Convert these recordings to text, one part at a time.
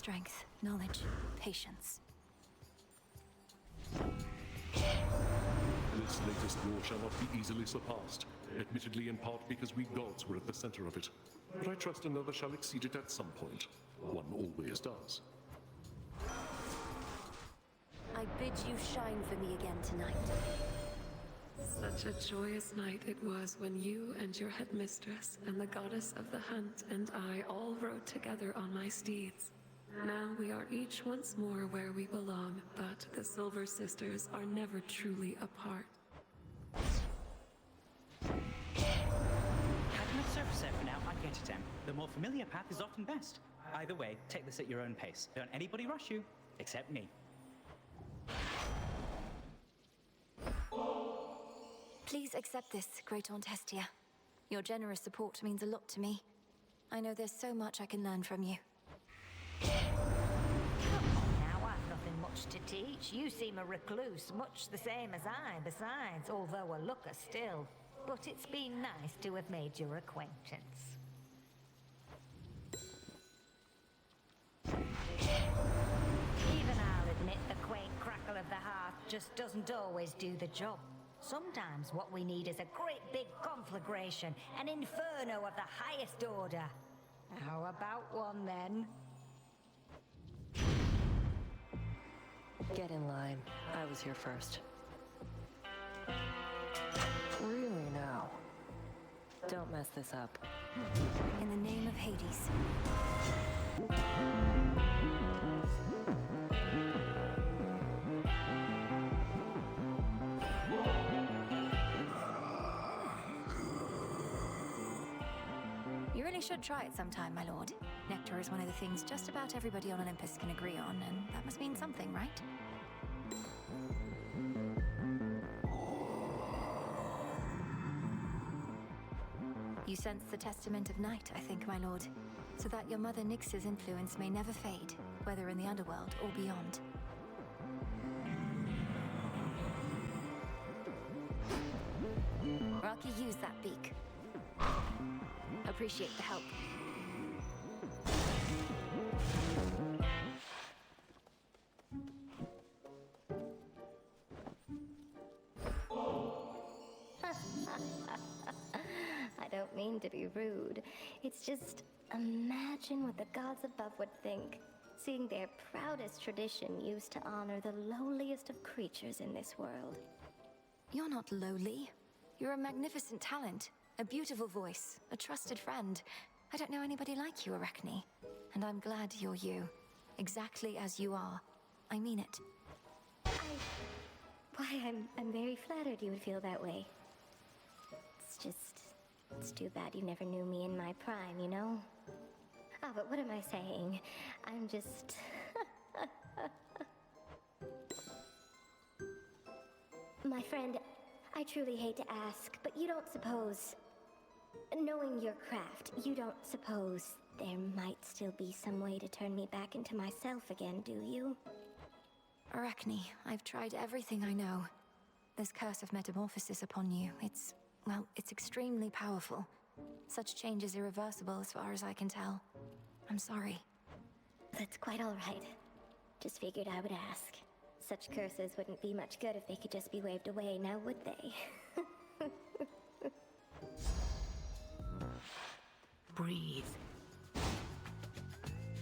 strength, knowledge, patience. This latest war shall not be easily surpassed, admittedly in part because we gods were at the center of it. But I trust another shall exceed it at some point. One always does. I bid you shine for me again tonight. Such a joyous night it was when you and your headmistress and the goddess of the hunt and I all rode together on my steeds. Now we are each once more where we belong, but the Silver Sisters are never truly apart. Having a surface there for now, I get it, Em. The more familiar path is often best. Either way, take this at your own pace. Don't anybody rush you, except me. Please accept this, Great Aunt Hestia. Your generous support means a lot to me. I know there's so much I can learn from you. Now I've nothing much to teach. You seem a recluse, much the same as I, besides, although a looker still. But it's been nice to have made your acquaintance. Even I'll admit the quaint crackle of the hearth just doesn't always do the job. Sometimes what we need is a great big conflagration, an inferno of the highest order. How about one, then? Get in line. I was here first. Really now. Don't mess this up. In the name of Hades. You really should try it sometime, my lord. Nectar is one of the things just about everybody on Olympus can agree on, and that must mean something, right? You sense the testament of night, I think, my lord, so that your mother Nyx's influence may never fade, whether in the underworld or beyond. Rocky, use that beak. Appreciate the help. I don't mean to be rude. It's just, imagine what the gods above would think, seeing their proudest tradition used to honor the lowliest of creatures in this world. You're not lowly. You're a magnificent talent, a beautiful voice, a trusted friend. I don't know anybody like you, Arachne. And I'm glad you're you. Exactly as you are. I mean it. I'm very flattered you would feel that way. It's too bad you never knew me in my prime, you know? Oh, but what am I saying? I'm just... My friend, I truly hate to ask, but you don't suppose... Knowing your craft, you don't suppose there might still be some way to turn me back into myself again, do you? Arachne, I've tried everything I know. This curse of metamorphosis upon you, it's extremely powerful. Such change is irreversible as far as I can tell. I'm sorry. That's quite all right. Just figured I would ask. Such curses wouldn't be much good if they could just be waved away, now would they? Breathe.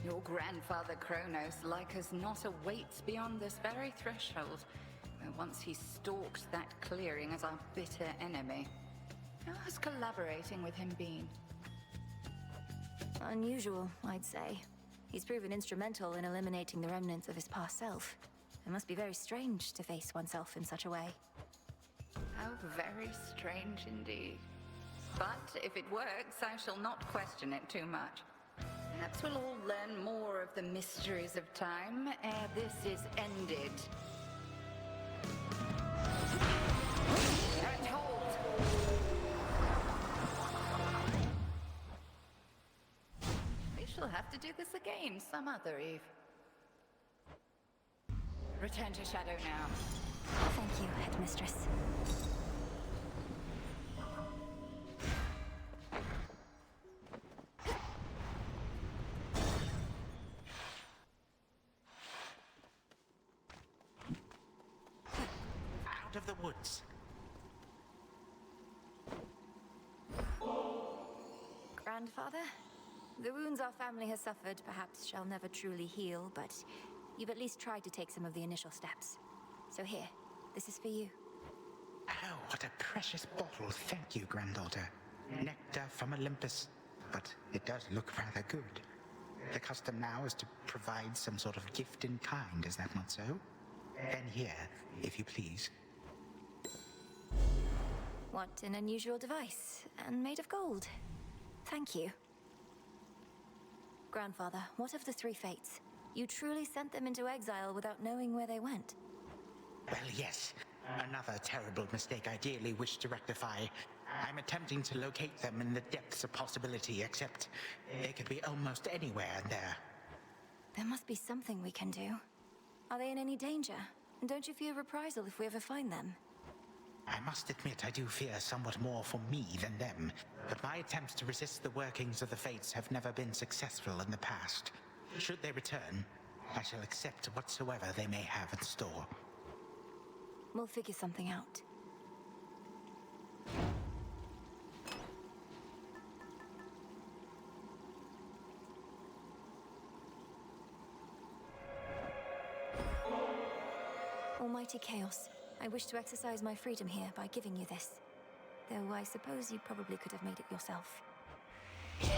Your grandfather Kronos, like us not, awaits beyond this very threshold, where once he stalked that clearing as our bitter enemy. How has collaborating with him been? Unusual, I'd say. He's proven instrumental in eliminating the remnants of his past self. It must be very strange to face oneself in such a way. How very strange indeed. But if it works, I shall not question it too much. Perhaps we'll all learn more of the mysteries of time ere this is ended. And hold! We shall have to do this again some other eve. Return to Shadow now. Thank you, Headmistress. of the woods. Grandfather? The wounds our family has suffered perhaps shall never truly heal, but you've at least tried to take some of the initial steps. So here, this is for you. Oh, what a precious bottle. Thank you, granddaughter. Nectar from Olympus. But it does look rather good. The custom now is to provide some sort of gift in kind, is that not so? Then here, if you please. What an unusual device, and made of gold. Thank you. Grandfather, what of the three fates? You truly sent them into exile without knowing where they went. Well, yes. Another terrible mistake I dearly wish to rectify. I'm attempting to locate them in the depths of possibility, except they could be almost anywhere in there. There must be something we can do. Are they in any danger? And don't you fear reprisal if we ever find them? I must admit I do fear somewhat more for me than them, but my attempts to resist the workings of the fates have never been successful in the past. Should they return, I shall accept whatsoever they may have in store. We'll figure something out. Almighty Chaos, I wish to exercise my freedom here by giving you this. Though I suppose you probably could have made it yourself. This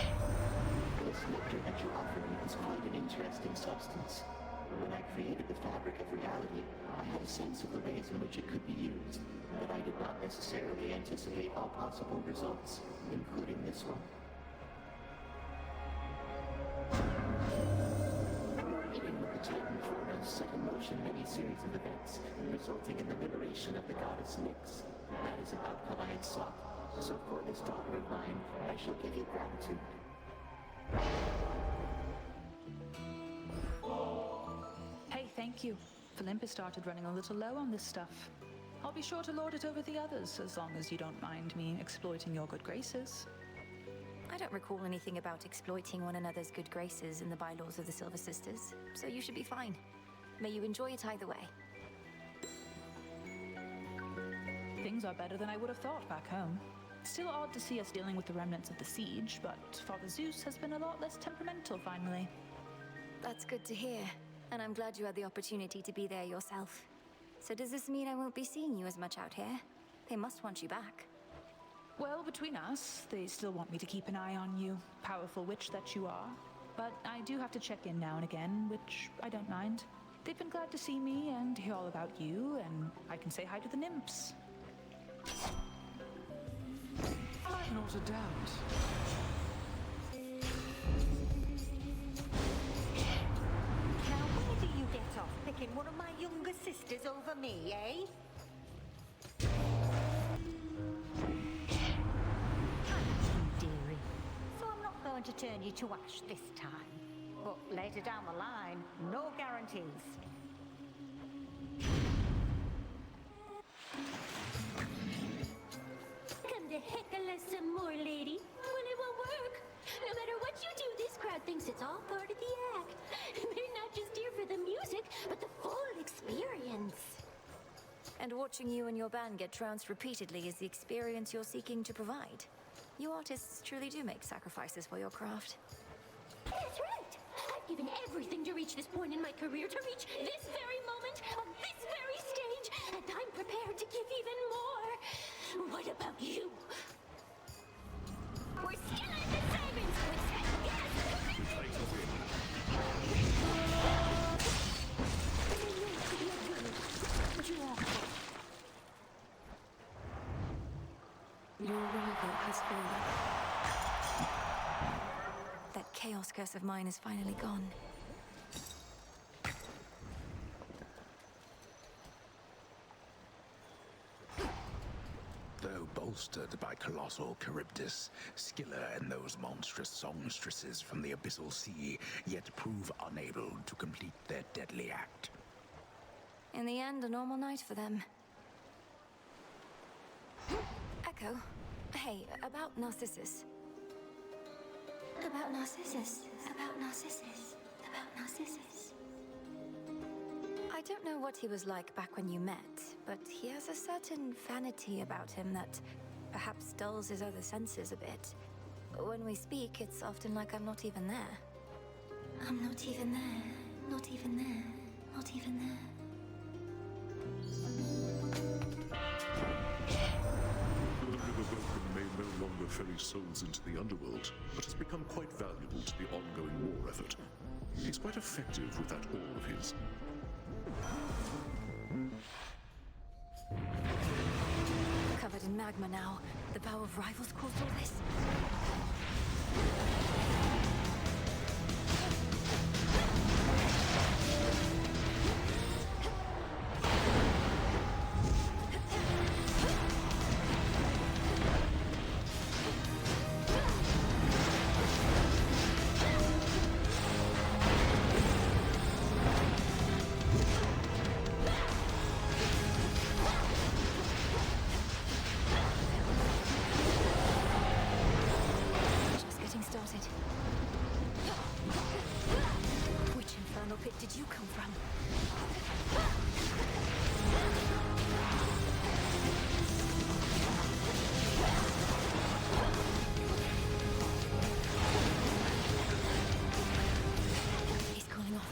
nectar that you offer me is quite an interesting substance. When I created the fabric of reality, I had a sense of the ways in which it could be used, but I did not necessarily anticipate all possible results, including this one. Your meeting with the Titan Force set in motion many series of events, resulting in the liberation of the goddess Nyx. That is an outcome I had sought, so for this daughter of mine, I shall give you gratitude. Hey, thank you. Olympus started running a little low on this stuff. I'll be sure to lord it over the others, as long as you don't mind me exploiting your good graces. I don't recall anything about exploiting one another's good graces in the bylaws of the Silver Sisters, so you should be fine. May you enjoy it either way. Things are better than I would have thought back home. Still odd to see us dealing with the remnants of the siege, but Father Zeus has been a lot less temperamental finally. That's good to hear, and I'm glad you had the opportunity to be there yourself. So does this mean I won't be seeing you as much out here? They must want you back. Well, between us, they still want me to keep an eye on you, powerful witch that you are. But I do have to check in now and again, which I don't mind. They've been glad to see me and hear all about you, and I can say hi to the nymphs. Not a doubt. Now, where do you get off picking one of my younger sisters over me, eh? Thank you, dearie. So I'm not going to turn you to ash this time. But later down the line, no guarantees. Come to heckle us some more, lady. Well, it won't work. No matter what you do, this crowd thinks it's all part of the act. They're not just here for the music, but the full experience. And watching you and your band get trounced repeatedly is the experience you're seeking to provide. You artists truly do make sacrifices for your craft. That's right. I've given everything to reach this point in my career, to reach this very moment, on this very stage, and I'm prepared to give even more. What about you? We're still at the savings. Your rival has fallen. That chaos curse of mine is finally gone. Though bolstered by colossal Charybdis, Scylla and those monstrous songstresses from the abyssal sea yet prove unable to complete their deadly act. In the end, a normal night for them. Echo, hey, about Narcissus. About Narcissus. About Narcissus. About Narcissus. I don't know what he was like back when you met, but he has a certain vanity about him that perhaps dulls his other senses a bit. When we speak, it's often like I'm not even there. I'm not even there. Not even there. Not even there. The River Vulcan may no longer ferry souls into the underworld, but has become quite valuable to the ongoing war effort. He's quite effective with that oar of his. Covered in magma now. The bow of rivals caused all this. Which infernal pit did you come from? He's calling off.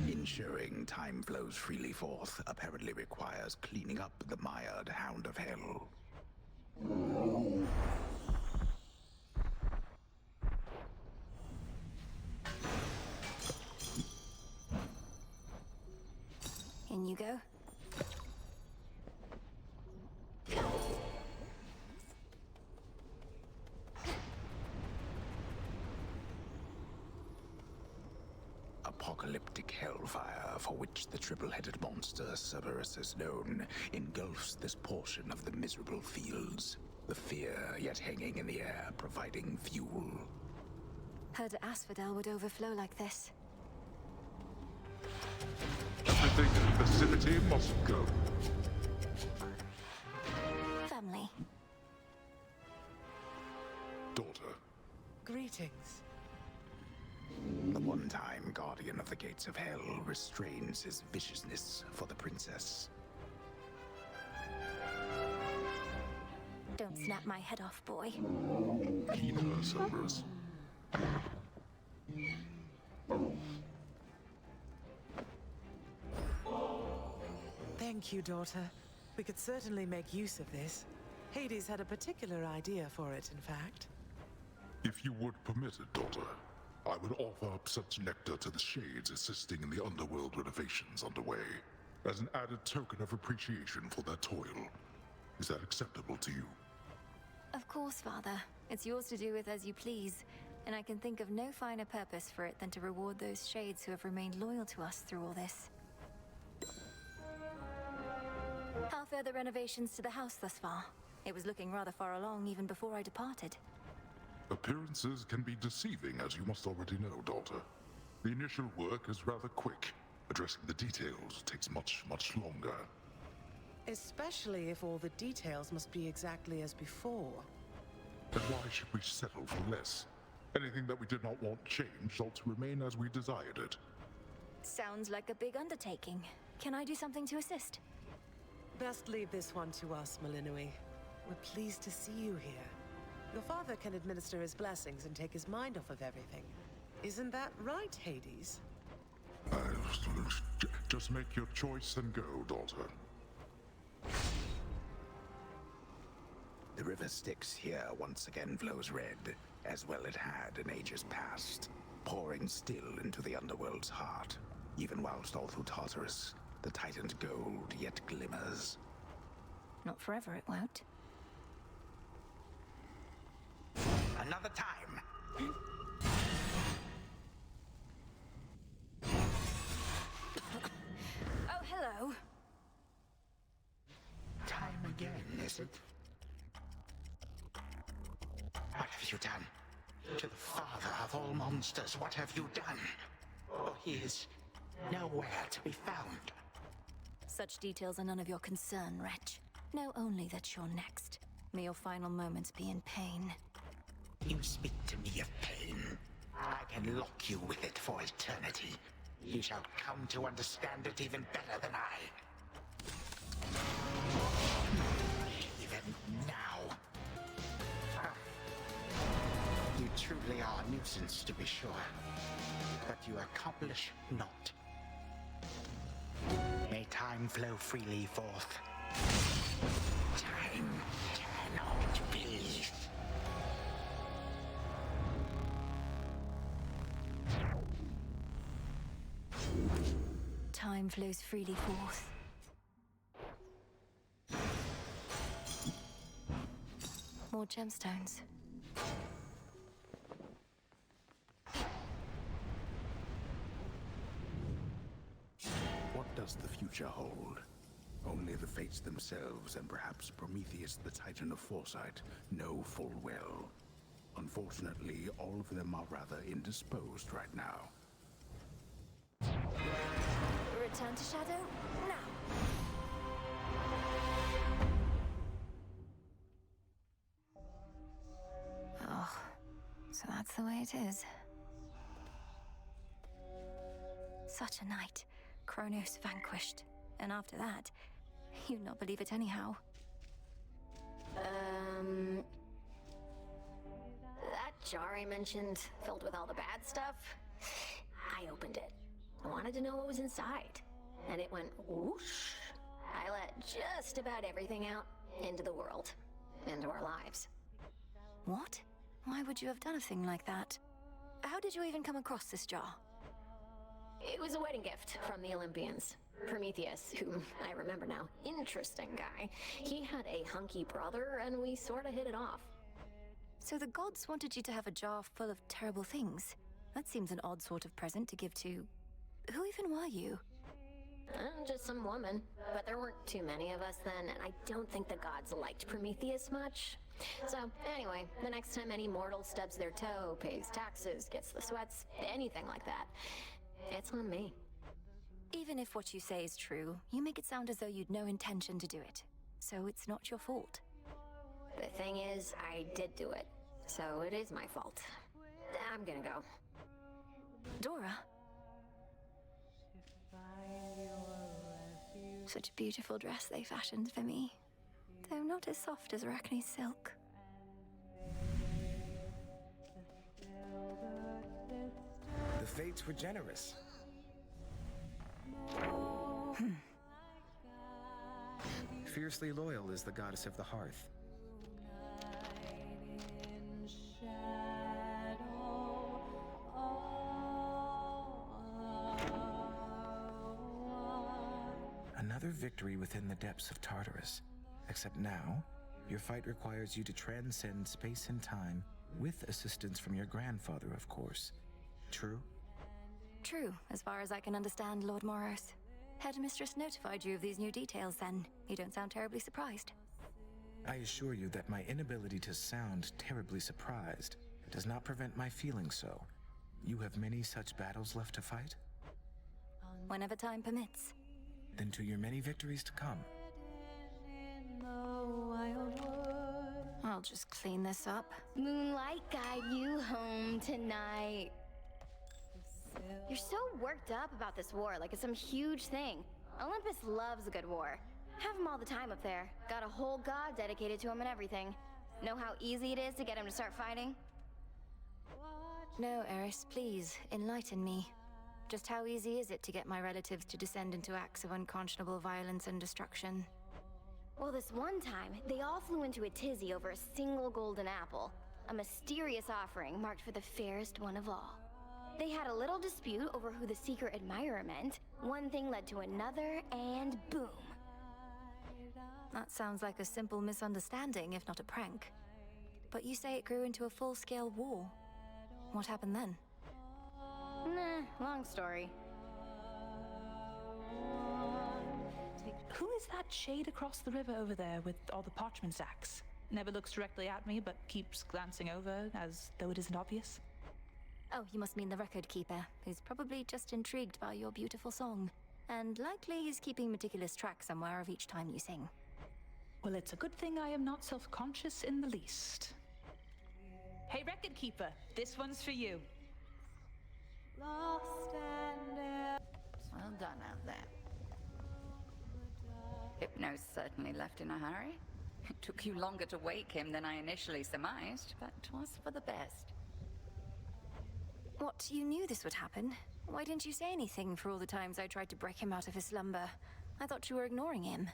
Ensuring time flows freely forth apparently requires cleaning up the mired Hound of Hell. In you go. Apocalyptic hellfire, for which the triple-headed monster Cerberus is known, engulfs this portion of the miserable fields. The fear yet hanging in the air, providing fuel. Heard Asphodel would overflow like this. Everything in the vicinity must go. Family. Daughter. Greetings. The one-time guardian of the gates of hell restrains his viciousness for the princess. Don't snap my head off, boy. Keep her, Cerberus. Thank you, daughter. We could certainly make use of this. Hades had a particular idea for it, in fact. If you would permit it, daughter, I would offer up such nectar to the Shades assisting in the underworld renovations underway, as an added token of appreciation for their toil. Is that acceptable to you? Of course, Father. It's yours to do with as you please, and I can think of no finer purpose for it than to reward those shades who have remained loyal to us through all this. How fare the renovations to the house thus far? It was looking rather far along even before I departed. Appearances can be deceiving, as you must already know, daughter. The initial work is rather quick. Addressing the details takes much, much longer. Especially if all the details must be exactly as before. Then why should we settle for less? Anything that we did not want changed ought to remain as we desired it. Sounds like a big undertaking. Can I do something to assist? Best leave this one to us, Malinui. We're pleased to see you here. Your father can administer his blessings and take his mind off of everything. Isn't that right, Hades? Just make your choice and go, daughter. The river Styx here once again flows red, as well it had in ages past, pouring still into the underworld's heart, even whilst all through Tartarus, the titan's gold yet glimmers. Not forever, it won't. Another time. Oh, hello. Time again, is it? What have you done? To the father of all monsters, what have you done? Oh, he is nowhere to be found. Such details are none of your concern, wretch. Know only that you're next. May your final moments be in pain. You speak to me of pain. I can lock you with it for eternity. You shall come to understand it even better than I. Even now. You truly are a nuisance, to be sure. But you accomplish naught. May time flow freely forth. Time cannot be. Time flows freely forth. More gemstones. What does the future hold? Only the fates themselves, and perhaps Prometheus, the Titan of Foresight, know full well. Unfortunately, all of them are rather indisposed right now. Return to Shadow, now! Oh, so that's the way it is. Such a night. Kronos vanquished. And after that, you'd not believe it anyhow. That jar I mentioned, filled with all the bad stuff, I opened it. I wanted to know what was inside. And it went whoosh. I let just about everything out into the world, into our lives. What? Why would you have done a thing like that? How did you even come across this jar? It was a wedding gift from the Olympians. Prometheus, who I remember now, interesting guy. He had a hunky brother, and we sort of hit it off. So the gods wanted you to have a jar full of terrible things. That seems an odd sort of present to give to... Who even were you? Just some woman. But there weren't too many of us then, and I don't think the gods liked Prometheus much. So, anyway, the next time any mortal stubs their toe, pays taxes, gets the sweats, anything like that, it's on me. Even if what you say is true, you make it sound as though you'd no intention to do it. So it's not your fault. The thing is, I did do it. So it is my fault. I'm gonna go. Dora? Such a beautiful dress they fashioned for me. Though not as soft as Arachne's silk. The fates were generous. Fiercely loyal is the goddess of the hearth. Another victory within the depths of Tartarus. Except now, Your fight requires you to transcend space and time, with assistance from your grandfather, of course. True? True, as far as I can understand, Lord Moros. Headmistress notified you of these new details then. You don't sound terribly surprised. I assure you that my inability to sound terribly surprised does not prevent my feeling so. You have many such battles left to fight? Whenever time permits. Then to your many victories to come. I'll just clean this up. Moonlight guide you home tonight. You're so worked up about this war, like it's some huge thing. Olympus loves a good war. Have him all the time up there. Got a whole god dedicated to him and everything. Know how easy it is to get him to start fighting? No, Eris, please, enlighten me. Just how easy is it to get my relatives to descend into acts of unconscionable violence and destruction? Well, this one time, they all flew into a tizzy over a single golden apple. A mysterious offering marked for the fairest one of all. They had a little dispute over who the secret admirer meant. One thing led to another, and boom. That sounds like a simple misunderstanding, if not a prank. But you say it grew into a full-scale war. What happened then? Nah, long story. Who is that shade across the river over there with all the parchment sacks? Never looks directly at me, but keeps glancing over, as though it isn't obvious. Oh, you must mean the record keeper, who's probably just intrigued by your beautiful song. And likely he's keeping meticulous track somewhere of each time you sing. Well, it's a good thing I am not self-conscious in the least. Hey, record keeper, this one's for you. Well done out there. Hypno's certainly left in a hurry. It took you longer to wake him than I initially surmised, but 'twas for the best. What, you knew this would happen? Why didn't you say anything for all the times I tried to break him out of his slumber? I thought you were ignoring him.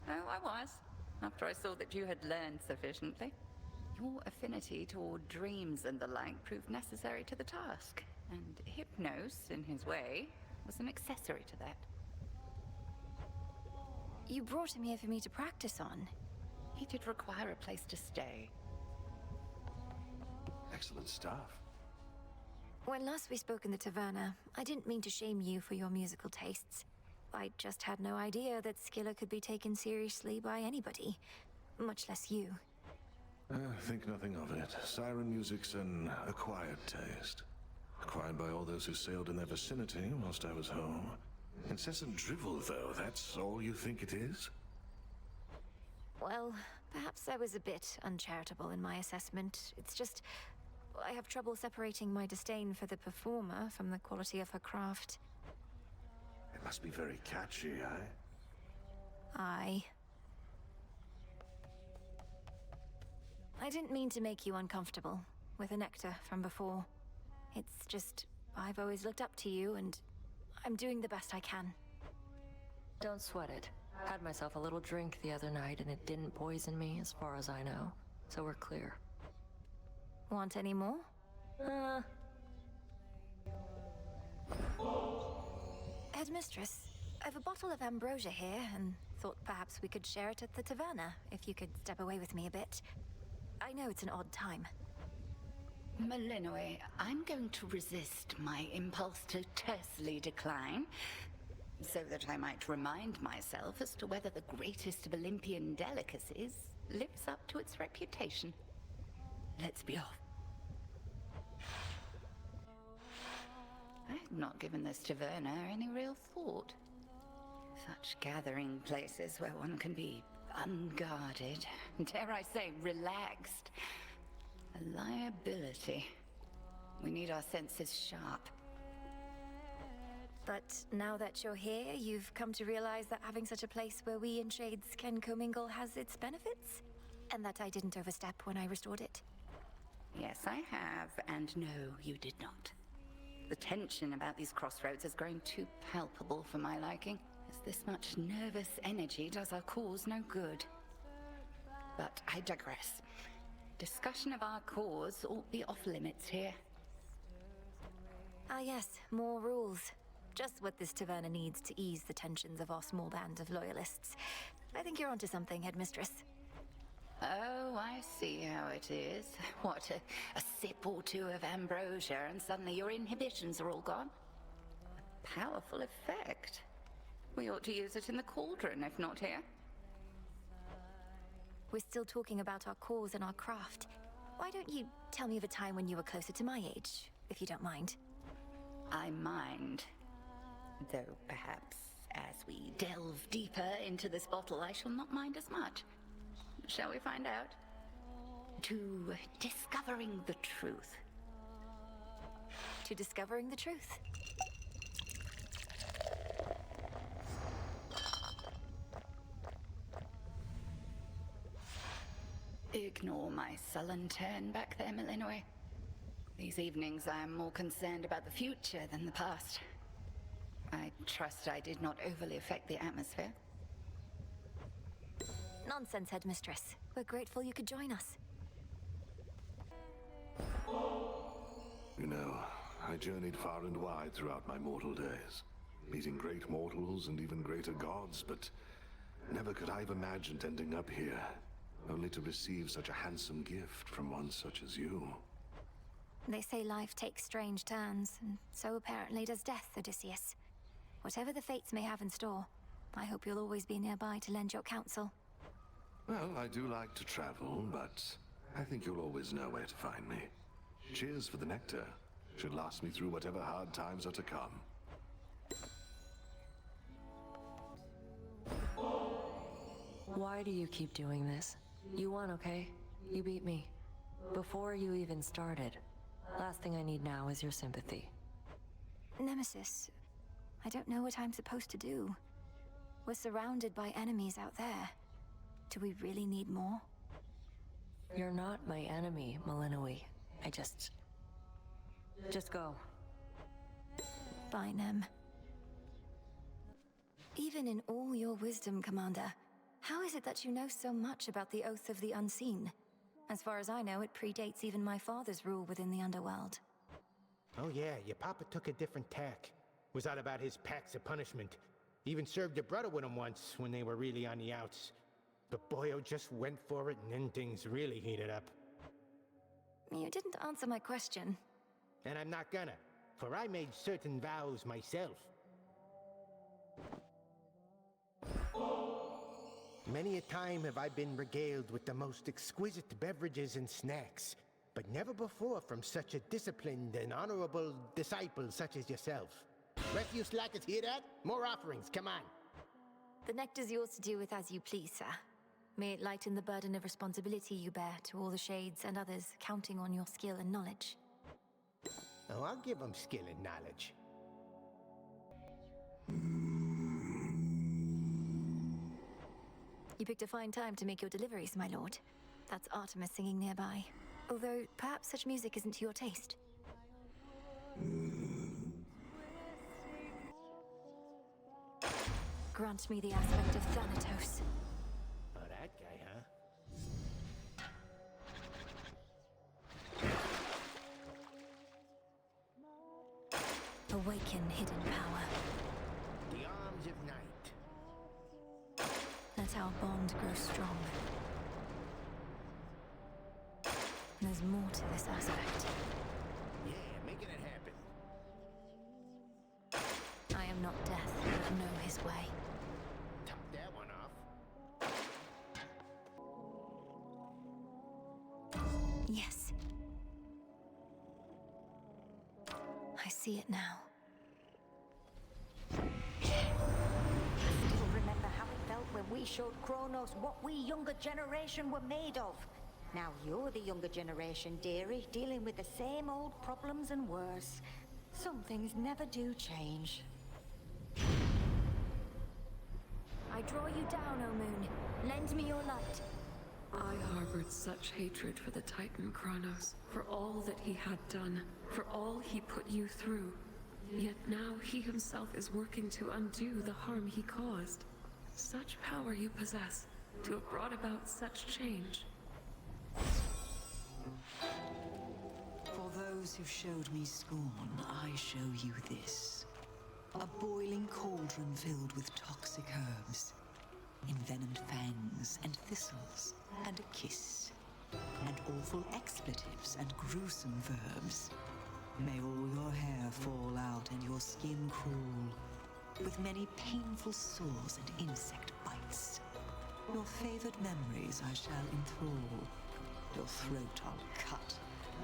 Oh, I was, after I saw that you had learned sufficiently. Your affinity toward dreams and the like proved necessary to the task, and Hypnos, in his way, was an accessory to that. You brought him here for me to practice on. He did require a place to stay. Excellent stuff. When last we spoke in the taverna, I didn't mean to shame you for your musical tastes. I just had no idea that Skilla could be taken seriously by anybody, much less you. Think nothing of it. Siren music's an acquired taste. Acquired by all those who sailed in their vicinity whilst I was home. Incessant drivel, though, that's all you think it is? Well, perhaps I was a bit uncharitable in my assessment. It's just, I have trouble separating my disdain for the performer from the quality of her craft. It must be very catchy, eh? I didn't mean to make you uncomfortable with a nectar from before. It's just, I've always looked up to you, and I'm doing the best I can. Don't sweat it. Had myself a little drink the other night and it didn't poison me as far as I know. So we're clear. Want any more? Headmistress, I've a bottle of ambrosia here, and thought perhaps we could share it at the taverna, if you could step away with me a bit. I know it's an odd time. Malinois, I'm going to resist my impulse to tersely decline, so that I might remind myself as to whether the greatest of Olympian delicacies lives up to its reputation. Let's be off. I had not given this taverna any real thought. Such gathering places where one can be unguarded, dare I say, relaxed. A liability. We need our senses sharp. But now that you're here, you've come to realize that having such a place where we and Shades can commingle has its benefits? And that I didn't overstep when I restored it? Yes, I have, and no, you did not. The tension about these crossroads has grown too palpable for my liking, as this much nervous energy does our cause no good. But I digress. Discussion of our cause ought be off limits here. Ah yes, more rules. Just what this taverna needs to ease the tensions of our small band of loyalists. I think you're onto something, Headmistress. Oh, I see how it is. What, a sip or two of ambrosia and suddenly your inhibitions are all gone? Powerful effect. We ought to use it in the cauldron, if not here. We're still talking about our cause and our craft. Why don't you tell me of a time when you were closer to my age, if you don't mind? I mind. Though perhaps as we delve deeper into this bottle, I shall not mind as much. Shall we find out? To discovering the truth. To discovering the truth. Ignore my sullen turn back there, Malinois. These evenings I am more concerned about the future than the past. I trust I did not overly affect the atmosphere. Nonsense, Headmistress. We're grateful you could join us. You know, I journeyed far and wide throughout my mortal days, meeting great mortals and even greater gods, but never could I have imagined ending up here, only to receive such a handsome gift from one such as you. They say life takes strange turns, and so apparently does death, Odysseus. Whatever the fates may have in store, I hope you'll always be nearby to lend your counsel. Well, I do like to travel, but I think you'll always know where to find me. Cheers for the nectar. Should last me through whatever hard times are to come. Why do you keep doing this? You won, okay? You beat me. Before you even started. Last thing I need now is your sympathy. Nemesis, I don't know what I'm supposed to do. We're surrounded by enemies out there. Do we really need more? You're not my enemy, Malinois. Just go. Bye, Nem. Even in all your wisdom, Commander, how is it that you know so much about the Oath of the Unseen? As far as I know, it predates even my father's rule within the underworld. Oh yeah, your papa took a different tack. Was out about his packs of punishment. Even served your brother with him once when they were really on the outs. But Boyo just went for it and then things really heated up. You didn't answer my question. And I'm not gonna, for I made certain vows myself. Many a time have I been regaled with the most exquisite beverages and snacks, but never before from such a disciplined and honorable disciple such as yourself. Rest of you slackers hear that? More offerings, come on. The nectar's yours to do with as you please, sir. May it lighten the burden of responsibility you bear to all the Shades and others counting on your skill and knowledge. Oh, I'll give them skill and knowledge. You picked a fine time to make your deliveries, my lord. That's Artemis singing nearby. Although, perhaps such music isn't to your taste. Grant me the aspect of Thanatos. Oh, that guy, huh? Awaken hidden power. The arms of night. Let our bond grow strong. There's more to this aspect. Yeah, making it happen. I am not death, but know his way. Top that one off. Yes. I see it now. Still remember how it felt when we showed Kronos what we younger generation were made of. Now you're the younger generation, dearie, dealing with the same old problems and worse. Some things never do change. I draw you down, O Moon. Lend me your light. I harbored such hatred for the Titan Kronos, for all that he had done, for all he put you through. Yet now he himself is working to undo the harm he caused. Such power you possess, to have brought about such change. For those who showed me scorn, I show you this. A boiling cauldron filled with toxic herbs. envenomed fangs and thistles, and a kiss, and awful expletives and gruesome verbs. May all your hair fall out and your skin crawl, with many painful sores and insect bites. Your favored memories I shall enthrall. Your throat I'll cut,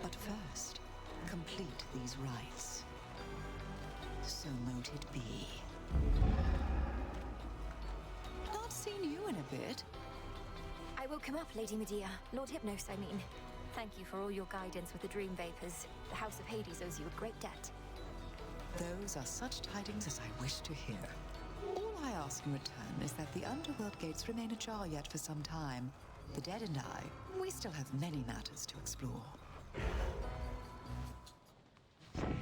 but first, complete these rites. So mote it be. Not seen you in a bit. I woke him up, Lady Medea. Lord Hypnos, I mean. Thank you for all your guidance with the dream vapors. The House of Hades owes you a great debt. Those are such tidings as I wish to hear. All I ask in return is that the underworld gates remain ajar yet for some time. The dead and I, we still have many matters to explore. When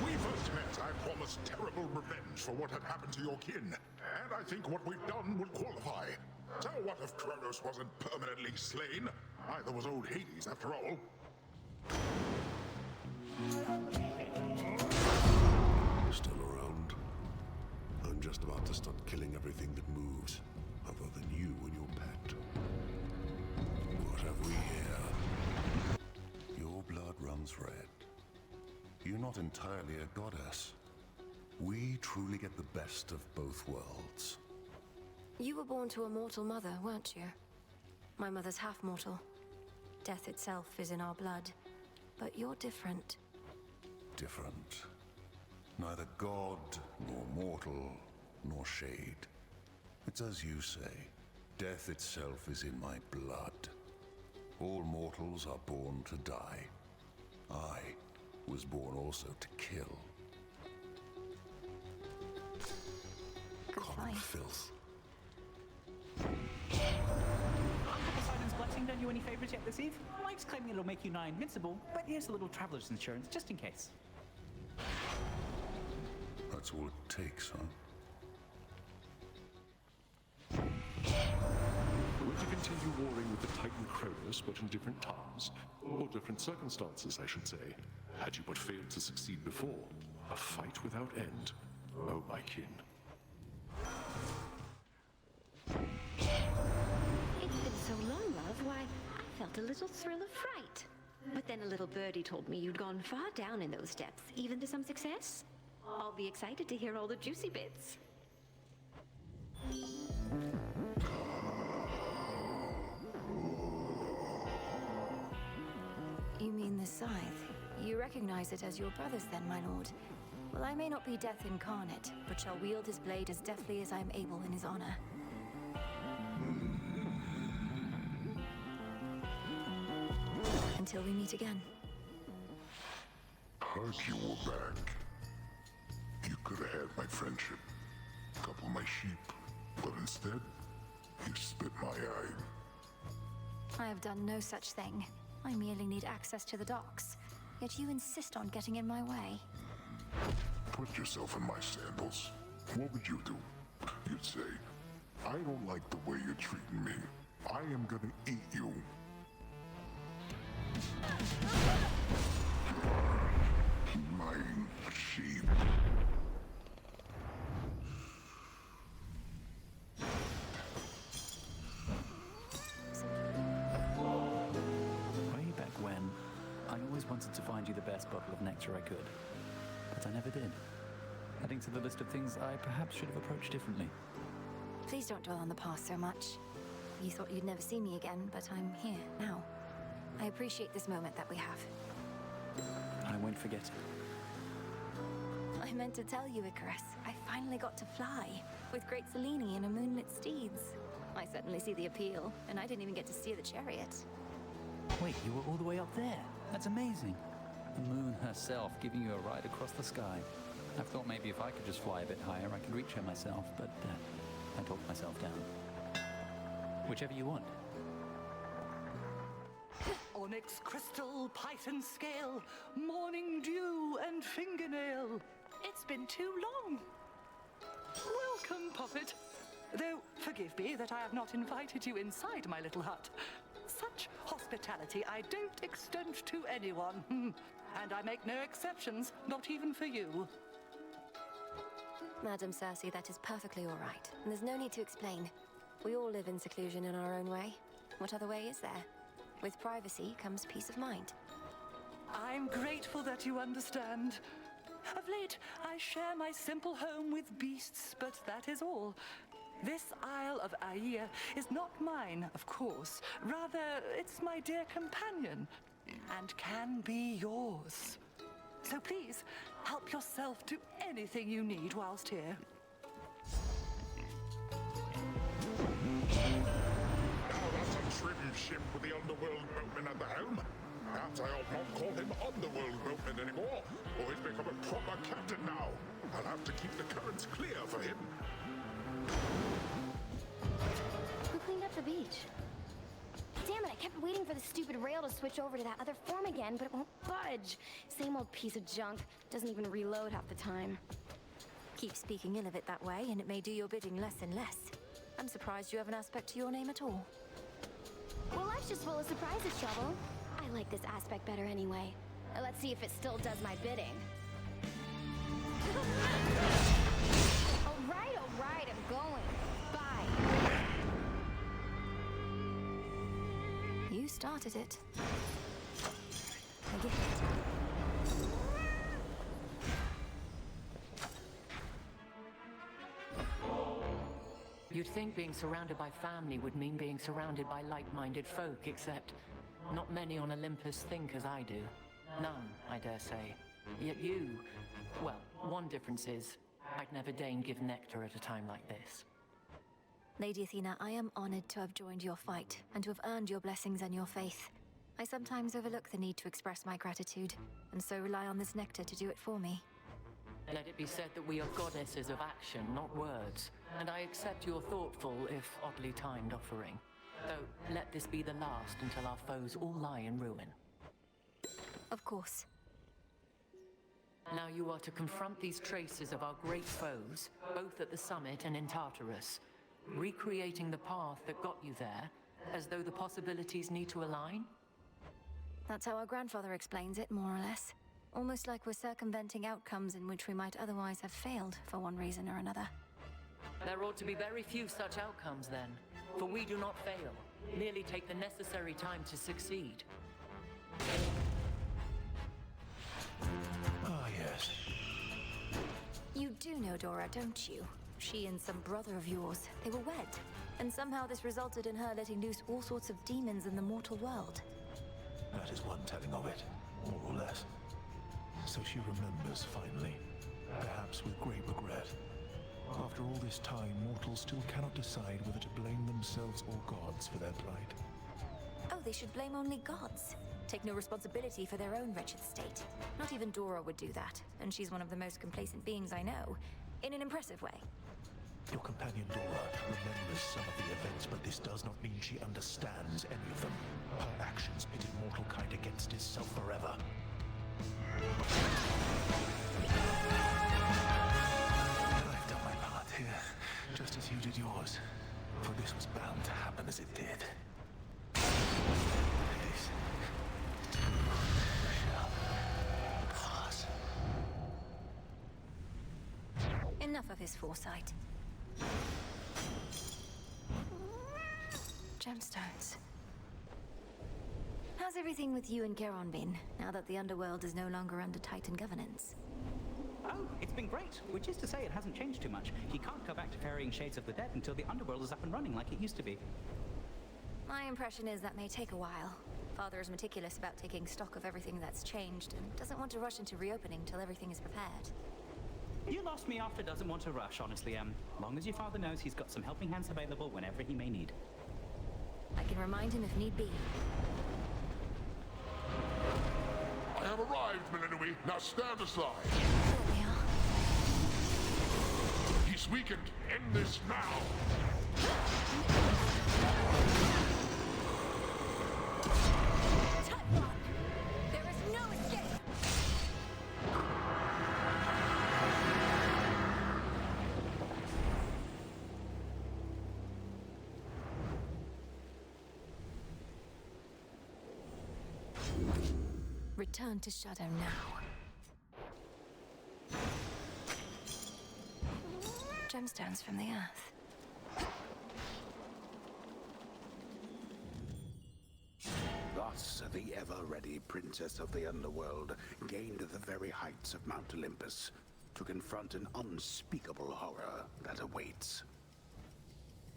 we first met, I promised terrible revenge for what had happened to your kin. And I think what we've done will qualify. So what if Kronos wasn't permanently slain? Neither was old Hades, after all. Still around? I'm just about to start killing everything that moves, other than you and your pet. What have we here? Your blood runs red. You're not entirely a goddess. We truly get the best of both worlds. You were born to a mortal mother, weren't you? My mother's half-mortal. Death itself is in our blood. But you're different. Different. Neither god, nor mortal, nor shade. It's as you say. Death itself is in my blood. All mortals are born to die. I was born also to kill. Common filth. Uncle Poseidon's blessing done you any favors yet this eve? Mike's claiming it'll make you nigh invincible, but here's a little traveler's insurance just in case. That's all it takes, huh? We're to continue warring with the Titan Kronos, but in different times. Or different circumstances, I should say. Had you but failed to succeed before, a fight without end. Oh, my kin. It's been so long, love. Why, I felt a little thrill of fright. But then a little birdie told me you'd gone far down in those depths, even to some success. I'll be excited to hear all the juicy bits. You mean the scythe? You recognize it as your brother's then, my lord? Well, I may not be death incarnate, but shall wield his blade as deftly as I am able in his honor. Until we meet again. Heard you were back. You could have had my friendship, couple my sheep, but instead, you spit my eye. I have done no such thing. I merely need access to the docks. Yet you insist on getting in my way. Put yourself in my sandals. What would you do? You'd say, I don't like the way you're treating me. I am gonna eat you. My sheep. Way back when, I always wanted to find you the best bottle of nectar I could. But I never did. Adding to the list of things I perhaps should have approached differently. Please don't dwell on the past so much. You thought you'd never see me again, but I'm here now. I appreciate this moment that we have. I won't forget it. I meant to tell you, Icarus. I finally got to fly, with great Selene and a moonlit steeds. I certainly see the appeal, and I didn't even get to steer the chariot. Wait, you were all the way up there? That's amazing. The moon herself giving you a ride across the sky. I thought maybe if I could just fly a bit higher, I could reach her myself, but I talked myself down. Whichever you want. Onyx crystal, python scale, morning dew and fingernail. It's been too long. Welcome, puppet. Though, forgive me that I have not invited you inside my little hut. Such hospitality I don't extend to anyone. And I make no exceptions, not even for you. Madam Cersei, that is perfectly all right. And there's no need to explain. We all live in seclusion in our own way. What other way is there? With privacy comes peace of mind. I'm grateful that you understand. Of late, I share my simple home with beasts, but that is all. This Isle of Aia is not mine, of course. Rather, it's my dear companion, and can be yours. So please, help yourself to anything you need whilst here. Now that's a trim ship with the Underworld boatman at the helm. Perhaps I ought not call him Underworld boatman anymore, or he's become a proper captain now. I'll have to keep the currents clear for him. Who cleaned up the beach? Damn it, I kept waiting for the stupid rail to switch over to that other form again, but it won't budge. Same old piece of junk. Doesn't even reload half the time. Keep speaking ill of it that way, and it may do your bidding less and less. I'm surprised you have an aspect to your name at all. Well, life's just full of surprises, Shovel. I like this aspect better anyway. Let's see if it still does my bidding. All right, I'm going. Bye. You started it. A gift. You'd think being surrounded by family would mean being surrounded by like-minded folk, except not many on Olympus think as I do. None, I dare say. Yet you... well, one difference is, I'd never deign give nectar at a time like this. Lady Athena, I am honored to have joined your fight, and to have earned your blessings and your faith. I sometimes overlook the need to express my gratitude, and so rely on this nectar to do it for me. Let it be said that we are goddesses of action, not words, and I accept your thoughtful, if oddly timed, offering. Though, let this be the last until our foes all lie in ruin. Of course. Now you are to confront these traces of our great foes, both at the summit and in Tartarus, recreating the path that got you there, as though the possibilities need to align? That's how our grandfather explains it, more or less. Almost like we're circumventing outcomes in which we might otherwise have failed for one reason or another. There ought to be very few such outcomes then, for we do not fail, merely take the necessary time to succeed. Ah, yes. You do know Dora, don't you? She and some brother of yours, they were wed. And somehow this resulted in her letting loose all sorts of demons in the mortal world. That is one telling of it, more or less. So she remembers, finally. Perhaps with great regret. After all this time, mortals still cannot decide whether to blame themselves or gods for their plight. Oh, they should blame only gods. Take no responsibility for their own wretched state. Not even Dora would do that, and she's one of the most complacent beings I know. In an impressive way. Your companion Dora remembers some of the events, but this does not mean she understands any of them. Her actions pitted mortal kind against itself forever. I've done my part here, just as you did yours. For this was bound to happen as it did. This shall pass. Enough of his foresight. Gemstones. How's everything with you and Geron been, now that the underworld is no longer under Titan governance? Oh, it's been great, which is to say it hasn't changed too much. He can't go back to ferrying Shades of the Dead until the underworld is up and running like it used to be. My impression is that may take a while. Father is meticulous about taking stock of everything that's changed, and doesn't want to rush into reopening till everything is prepared. You lost me after doesn't want to rush, honestly, long as your father knows he's got some helping hands available whenever he may need. I can remind him if need be. I have arrived, Melinui. Now stand aside. He's weakened. End this now. There is no escape! Return to Shadow now. gemstones from the earth. Thus, the ever-ready princess of the underworld gained the very heights of Mount Olympus to confront an unspeakable horror that awaits.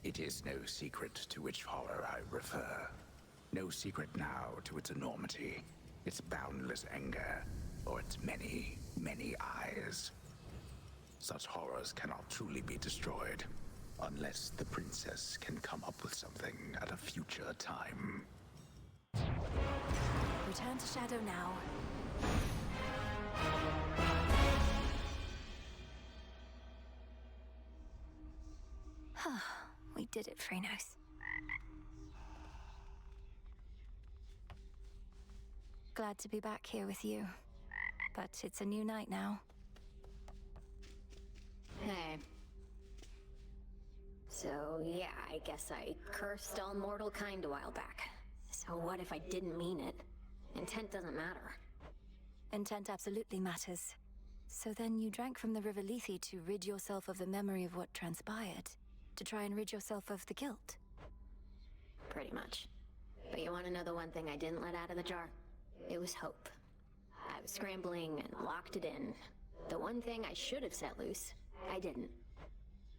It is no secret to which horror I refer. No secret now to its enormity, its boundless anger, or its many, many eyes. Such horrors cannot truly be destroyed, unless the princess can come up with something at a future time. Return to Shadow now. We did it, Phrenos. Glad to be back here with you. But it's a new night now. Hey. So, yeah, I guess I cursed all mortal kind a while back. So what if I didn't mean it? Intent doesn't matter. Intent absolutely matters. So then you drank from the River Lethe to rid yourself of the memory of what transpired? To try and rid yourself of the guilt? Pretty much. But you want to know the one thing I didn't let out of the jar? It was hope. I was scrambling and locked it in. The one thing I should have set loose, I didn't.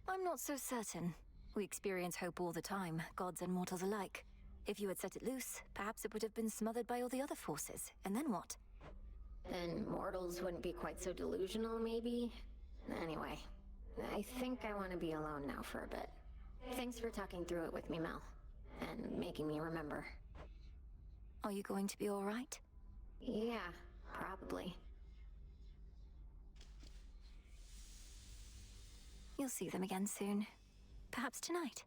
I'm not so certain. We experience hope all the time, gods and mortals alike. If you had set it loose, perhaps it would have been smothered by all the other forces. And then what? Then mortals wouldn't be quite so delusional, maybe? Anyway, I think I want to be alone now for a bit. Thanks for talking through it with me, Mel. And making me remember. Are you going to be all right? Yeah, probably. You'll see them again soon. Perhaps tonight.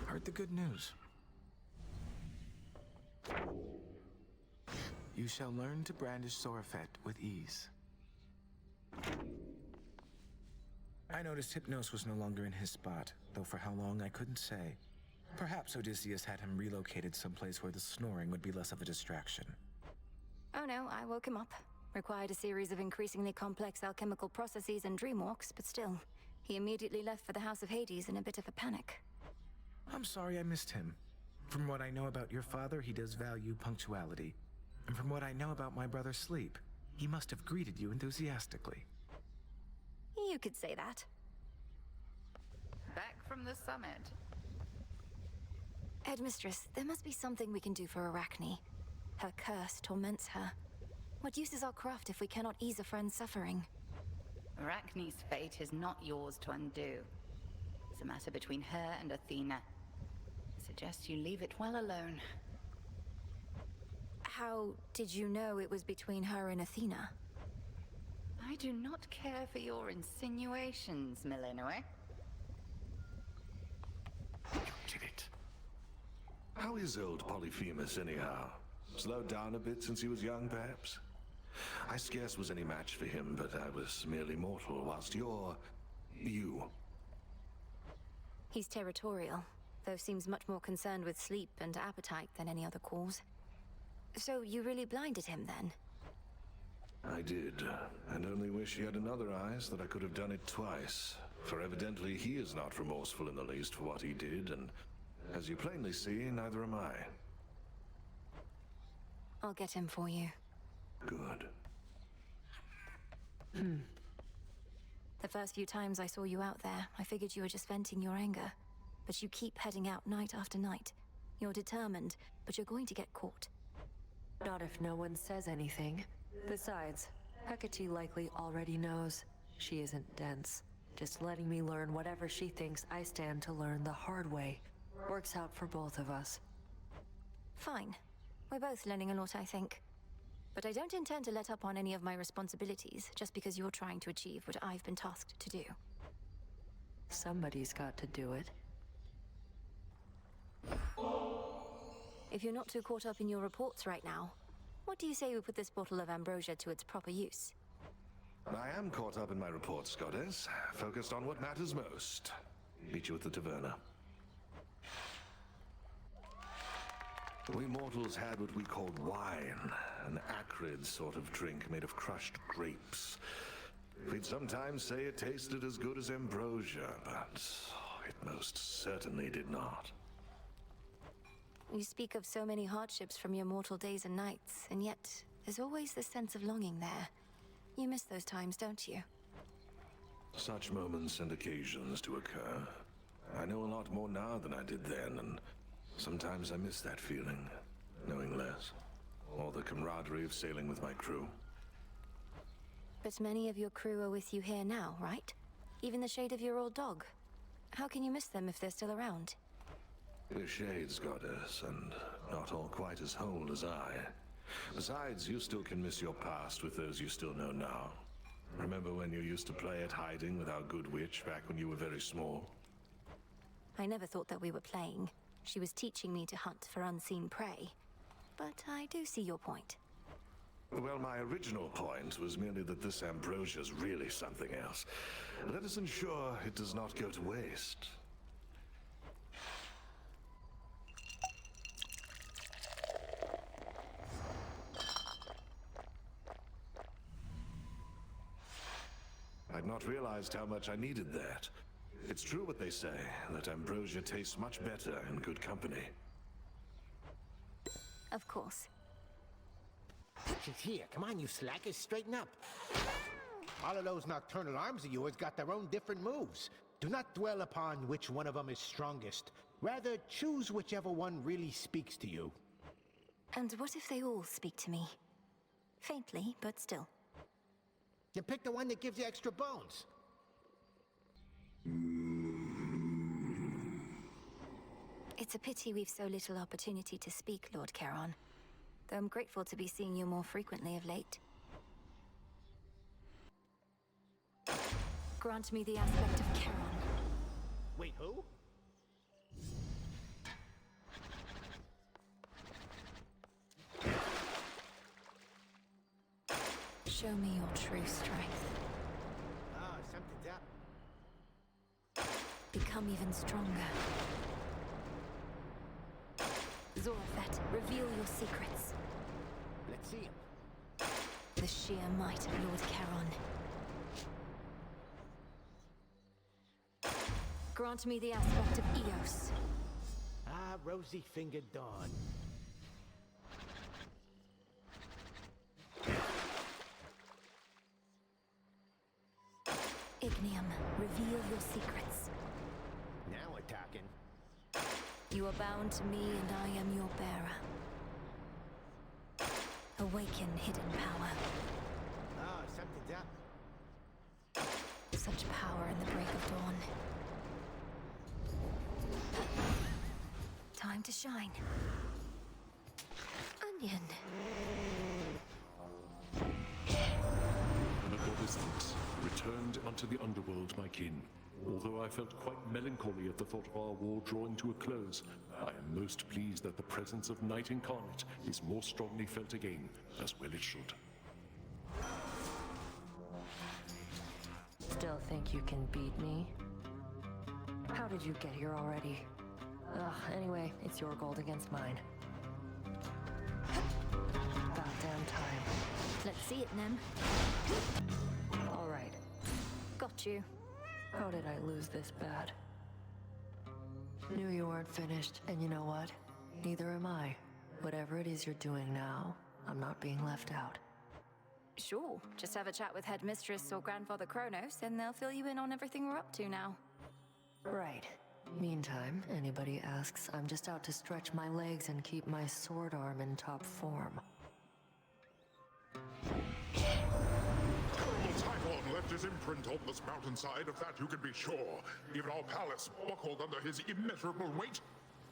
Heard the good news. You shall learn to brandish Sorafet with ease. I noticed Hypnos was no longer in his spot, though for how long I couldn't say. Perhaps Odysseus had him relocated someplace where the snoring would be less of a distraction. Oh no, I woke him up. Required a series of increasingly complex alchemical processes and dreamwalks, but still, he immediately left for the House of Hades in a bit of a panic. I'm sorry I missed him. From what I know about your father, he does value punctuality. And from what I know about my brother Sleep, he must have greeted you enthusiastically. You could say that. Back from the summit. Headmistress, there must be something we can do for Arachne. Her curse torments her. What use is our craft if we cannot ease a friend's suffering? Arachne's fate is not yours to undo. It's a matter between her and Athena. I suggest you leave it well alone. How did you know it was between her and Athena? I do not care for your insinuations, Millenoi. You did it. How is old Polyphemus, anyhow? Slowed down a bit since he was young, perhaps? I scarce was any match for him, but I was merely mortal, whilst you're... you. He's territorial, though seems much more concerned with sleep and appetite than any other cause. So you really blinded him, then? I did, and only wish he had another eye so that I could have done it twice. For evidently he is not remorseful in the least for what he did, and as you plainly see, neither am I. I'll get him for you. Good. The first few times I saw you out there, I figured you were just venting your anger. But you keep heading out night after night. You're determined, but you're going to get caught. Not if no one says anything. Besides, Hecate likely already knows. She isn't dense. Just letting me learn whatever she thinks I stand to learn the hard way. Works out for both of us. Fine. We're both learning a lot, I think. But I don't intend to let up on any of my responsibilities just because you're trying to achieve what I've been tasked to do. Somebody's got to do it. If you're not too caught up in your reports right now, what do you say we put this bottle of ambrosia to its proper use? I am caught up in my reports, Goddess. Focused on what matters most. Meet you at the taverna. We mortals had what we called wine, an acrid sort of drink made of crushed grapes. We'd sometimes say it tasted as good as ambrosia, but it most certainly did not. You speak of so many hardships from your mortal days and nights, and yet there's always the sense of longing there. You miss those times, don't you? Such moments and occasions do occur. I know a lot more now than I did then, and sometimes I miss that feeling, knowing less. Or the camaraderie of sailing with my crew. But many of your crew are with you here now, right? Even the shade of your old dog. How can you miss them if they're still around? The Shades, goddess, and not all quite as whole as I. Besides, you still can miss your past with those you still know now. Remember when you used to play at hiding with our good witch back when you were very small? I never thought that we were playing. She was teaching me to hunt for unseen prey. But I do see your point. Well, my original point was merely that this ambrosia's really something else. Let us ensure it does not go to waste. I'd not realized how much I needed that. It's true what they say, that ambrosia tastes much better in good company. Of course. She's here. Come on, you slackers, straighten up. All of those nocturnal arms of yours got their own different moves. Do not dwell upon which one of them is strongest. Rather, choose whichever one really speaks to you. And what if they all speak to me? Faintly, but still. You pick the one that gives you extra bones. It's a pity we've so little opportunity to speak, Lord Charon. Though I'm grateful to be seeing you more frequently of late. Grant me the aspect of Charon. Wait, who? Show me your true strength. Ah, something's up. Become even stronger. Zorafet, reveal your secrets. Let's see him. The sheer might of Lord Charon. Grant me the aspect of Eos. Ah, rosy-fingered dawn. Ignium, reveal your secrets. Now we're talking. You are bound to me and I am your bearer. Awaken hidden power. Ah, something's up. Such power in the break of dawn. Time to shine. Onion. The goddess returned unto the underworld, my kin. Although I felt quite melancholy at the thought of our war drawing to a close, I am most pleased that the presence of Night Incarnate is more strongly felt again, as well it should. Still think you can beat me? How did you get here already? Ugh, anyway, it's your gold against mine. About damn time. Let's see it, Nem. All right. Got you. How did I lose this bad? Knew you weren't finished, and you know what? Neither am I. Whatever it is you're doing now, I'm not being left out. Sure. Just have a chat with Headmistress or Grandfather Kronos, and they'll fill you in on everything we're up to now. Right. Meantime, anybody asks, I'm just out to stretch my legs and keep my sword arm in top form. Colonel Typhon left his imprint on this mountainside, of that you can be sure. Even our palace buckled under his immeasurable weight.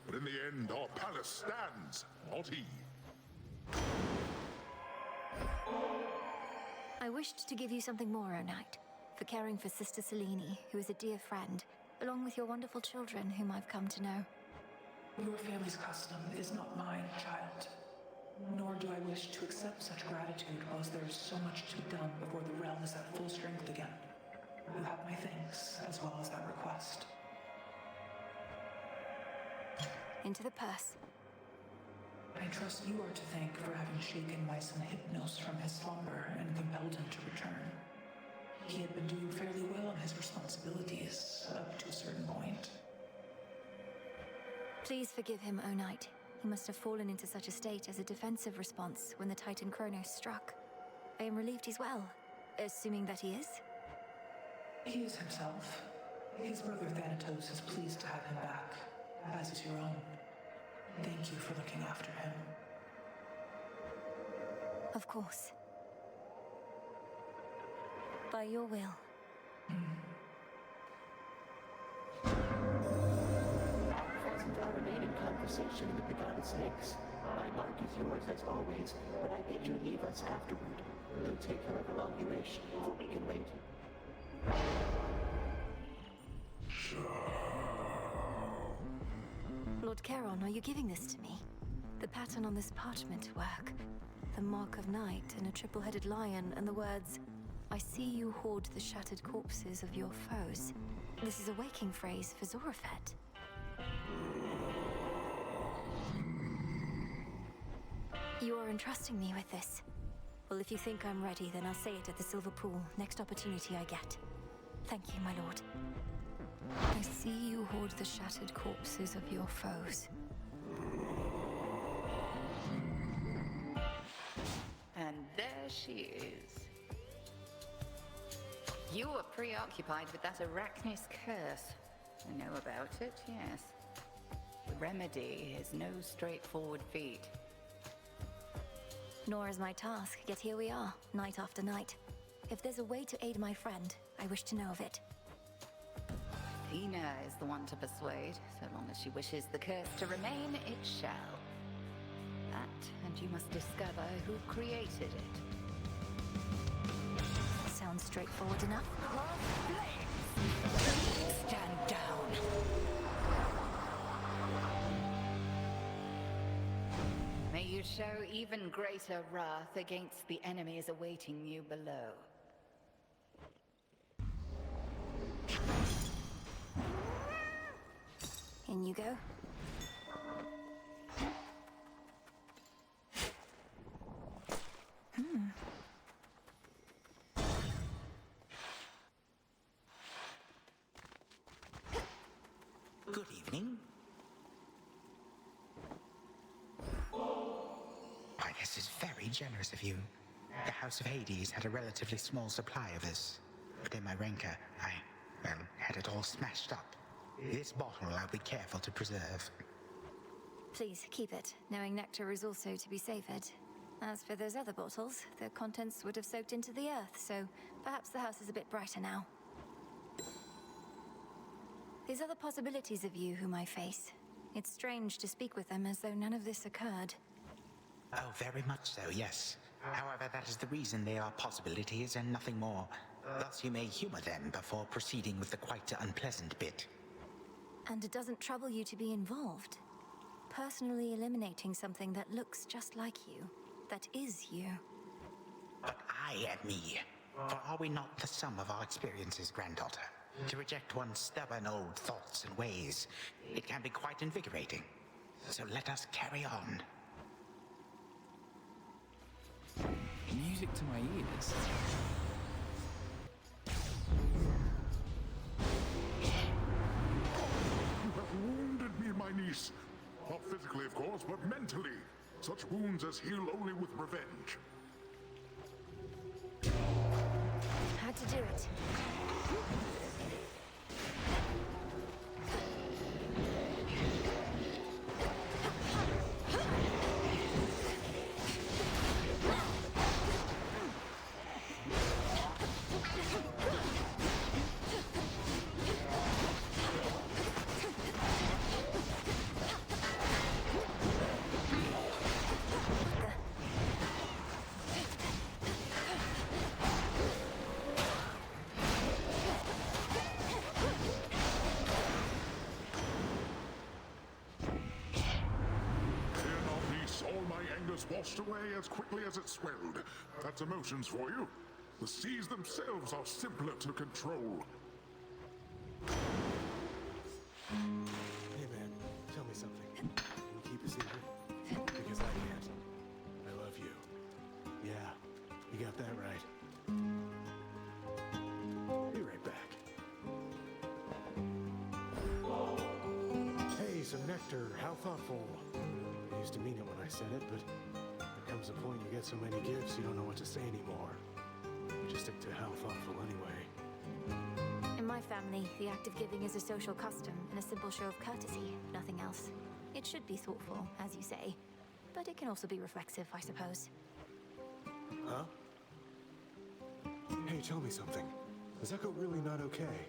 But in the end, our palace stands, not he. I wished to give you something more, O Knight, for caring for Sister Selene, who is a dear friend, along with your wonderful children, whom I've come to know. Your family's custom is not mine, child. Nor do I wish to accept such gratitude, whilst there is so much to be done before the realm is at full strength again. You have my thanks, as well as that request. Into the purse. I trust you are to thank for having shaken my son Hypnos from his slumber and compelled him to return. He had been doing fairly well in his responsibilities up to a certain point. Please forgive him, O Knight. He must have fallen into such a state as a defensive response when the Titan Kronos struck. I am relieved he's well, assuming that he is. He is himself. His brother Thanatos is pleased to have him back, as is your own. Thank you for looking after him. Of course. By your will. Wasn't our remaining conversation that began at 6? My mark is yours as always, but I bid you leave us afterward. We'll take however long you wish, for we can wait. Lord Charon, are you giving this to me? The pattern on this parchment work. The mark of night and a triple-headed lion and the words, I see you hoard the shattered corpses of your foes. This is a waking phrase for Zorafet. You are entrusting me with this. Well, if you think I'm ready, then I'll say it at the Silver Pool, next opportunity I get. Thank you, my lord. I see you hoard the shattered corpses of your foes. And there she is. You were preoccupied with that Arachnis curse. I know about it, yes. The remedy is no straightforward feat. Nor is my task, yet here we are, night after night. If there's a way to aid my friend, I wish to know of it. Tina is the one to persuade. So long as she wishes the curse to remain, it shall. That, and you must discover who created it. Sounds straightforward enough. Stand down. May you show even greater wrath against the enemies awaiting you below. In you go. Good evening. Why, this is very generous of you. The House of Hades had a relatively small supply of this. But in my rancor, I had it all smashed up. This bottle I'll be careful to preserve. Please, keep it, knowing nectar is also to be savored. As for those other bottles, their contents would have soaked into the earth, so perhaps the house is a bit brighter now. These are the possibilities of you whom I face. It's strange to speak with them as though none of this occurred. Oh, very much so, yes. However, that is the reason they are possibilities and nothing more. Thus you may humor them before proceeding with the quite unpleasant bit. And it doesn't trouble you to be involved. Personally eliminating something that looks just like you. That is you. But I am me. For are we not the sum of our experiences, granddaughter? To reject one's stubborn old thoughts and ways, it can be quite invigorating. So let us carry on. Music to my ears. You have wounded me, my niece. Not physically, of course, but mentally. Such wounds as heal only with revenge. Had to do it. Washed away as quickly as it swelled. That's emotions for you. The seas themselves are simpler to control. Hey man, tell me something. Can you keep a secret? Because I got that right. Be right back. Hey, some nectar. How thoughtful. I used to mean it when I said it, but there comes a point you get so many gifts you don't know what to say anymore. You just stick to how thoughtful anyway. In my family, the act of giving is a social custom and a simple show of courtesy, nothing else. It should be thoughtful, as you say, but it can also be reflexive, I suppose. Huh? Hey, tell me something. Is Echo really not okay?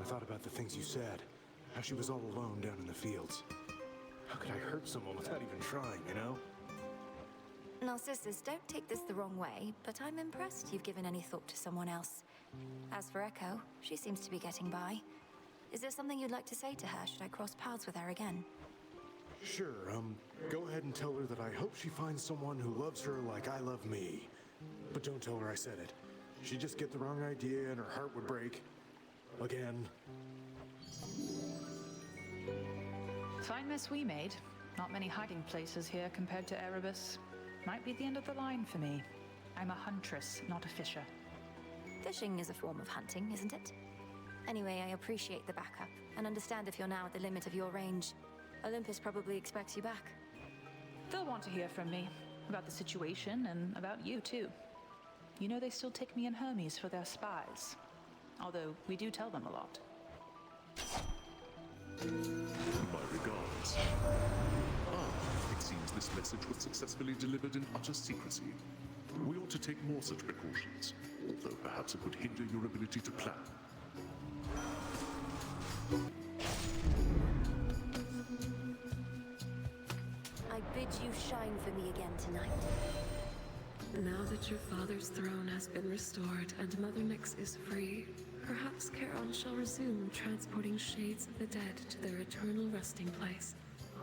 I thought about the things you said. How she was all alone down in the fields. How could I hurt someone without even trying, you know? Narcissus, don't take this the wrong way, but I'm impressed you've given any thought to someone else. As for Echo, she seems to be getting by. Is there something you'd like to say to her should I cross paths with her again? Sure, go ahead and tell her that I hope she finds someone who loves her like I love me. But don't tell her I said it. She'd just get the wrong idea and her heart would break. Again. Fine mess we made. Not many hiding places here compared to Erebus. Might be the end of the line for me. I'm a huntress, not a fisher. Fishing is a form of hunting, isn't it? Anyway, I appreciate the backup, and understand if you're now at the limit of your range. Olympus probably expects you back. They'll want to hear from me. About the situation, and about you, too. You know they still take me and Hermes for their spies. Although, we do tell them a lot. My regards. It seems this message was successfully delivered in utter secrecy. We ought to take more such precautions, although perhaps it would hinder your ability to plan. I bid you shine for me again tonight. Now that your father's throne has been restored and Mother Nyx is free, perhaps Charon shall resume transporting shades of the dead to their eternal resting place.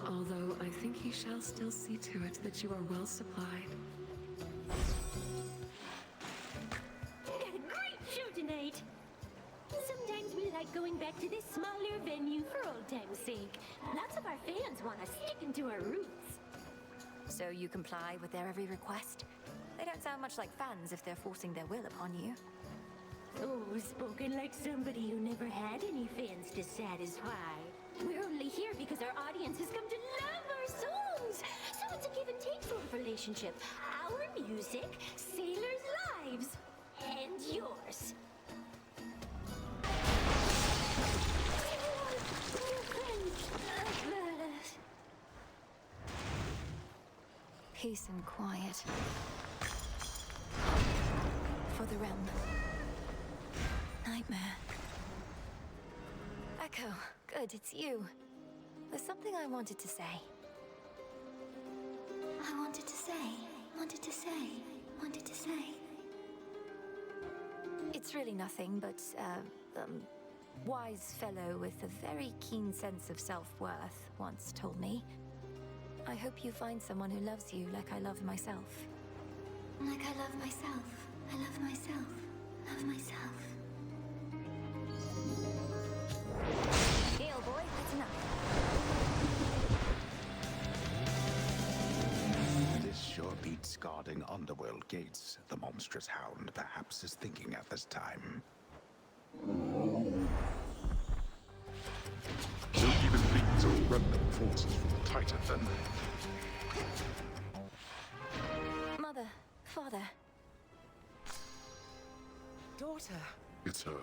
Although I think he shall still see to it that you are well supplied. You had a great show tonight! Sometimes we like going back to this smaller venue for old time's sake. Lots of our fans want us sticking to our roots. So you comply with their every request? They don't sound much like fans if they're forcing their will upon you. Oh, spoken like somebody who never had any fans to satisfy. We're only here because our audience has come to love our songs. So it's a give and take sort of relationship. Our music, sailors' lives, and yours. Peace and quiet. For the realm. Nightmare. Echo, good, it's you. There's something I wanted to say. wanted to say. It's really nothing, but, wise fellow with a very keen sense of self-worth once told me. I hope you find someone who loves you like I love myself. Like I love myself. I love myself. Love myself. Gale boy, that's enough. This sure beats guarding underworld gates. The monstrous hound perhaps is thinking at this time. Don't even think these are random forces from the Titan, then? Mother, father. Daughter. It's her.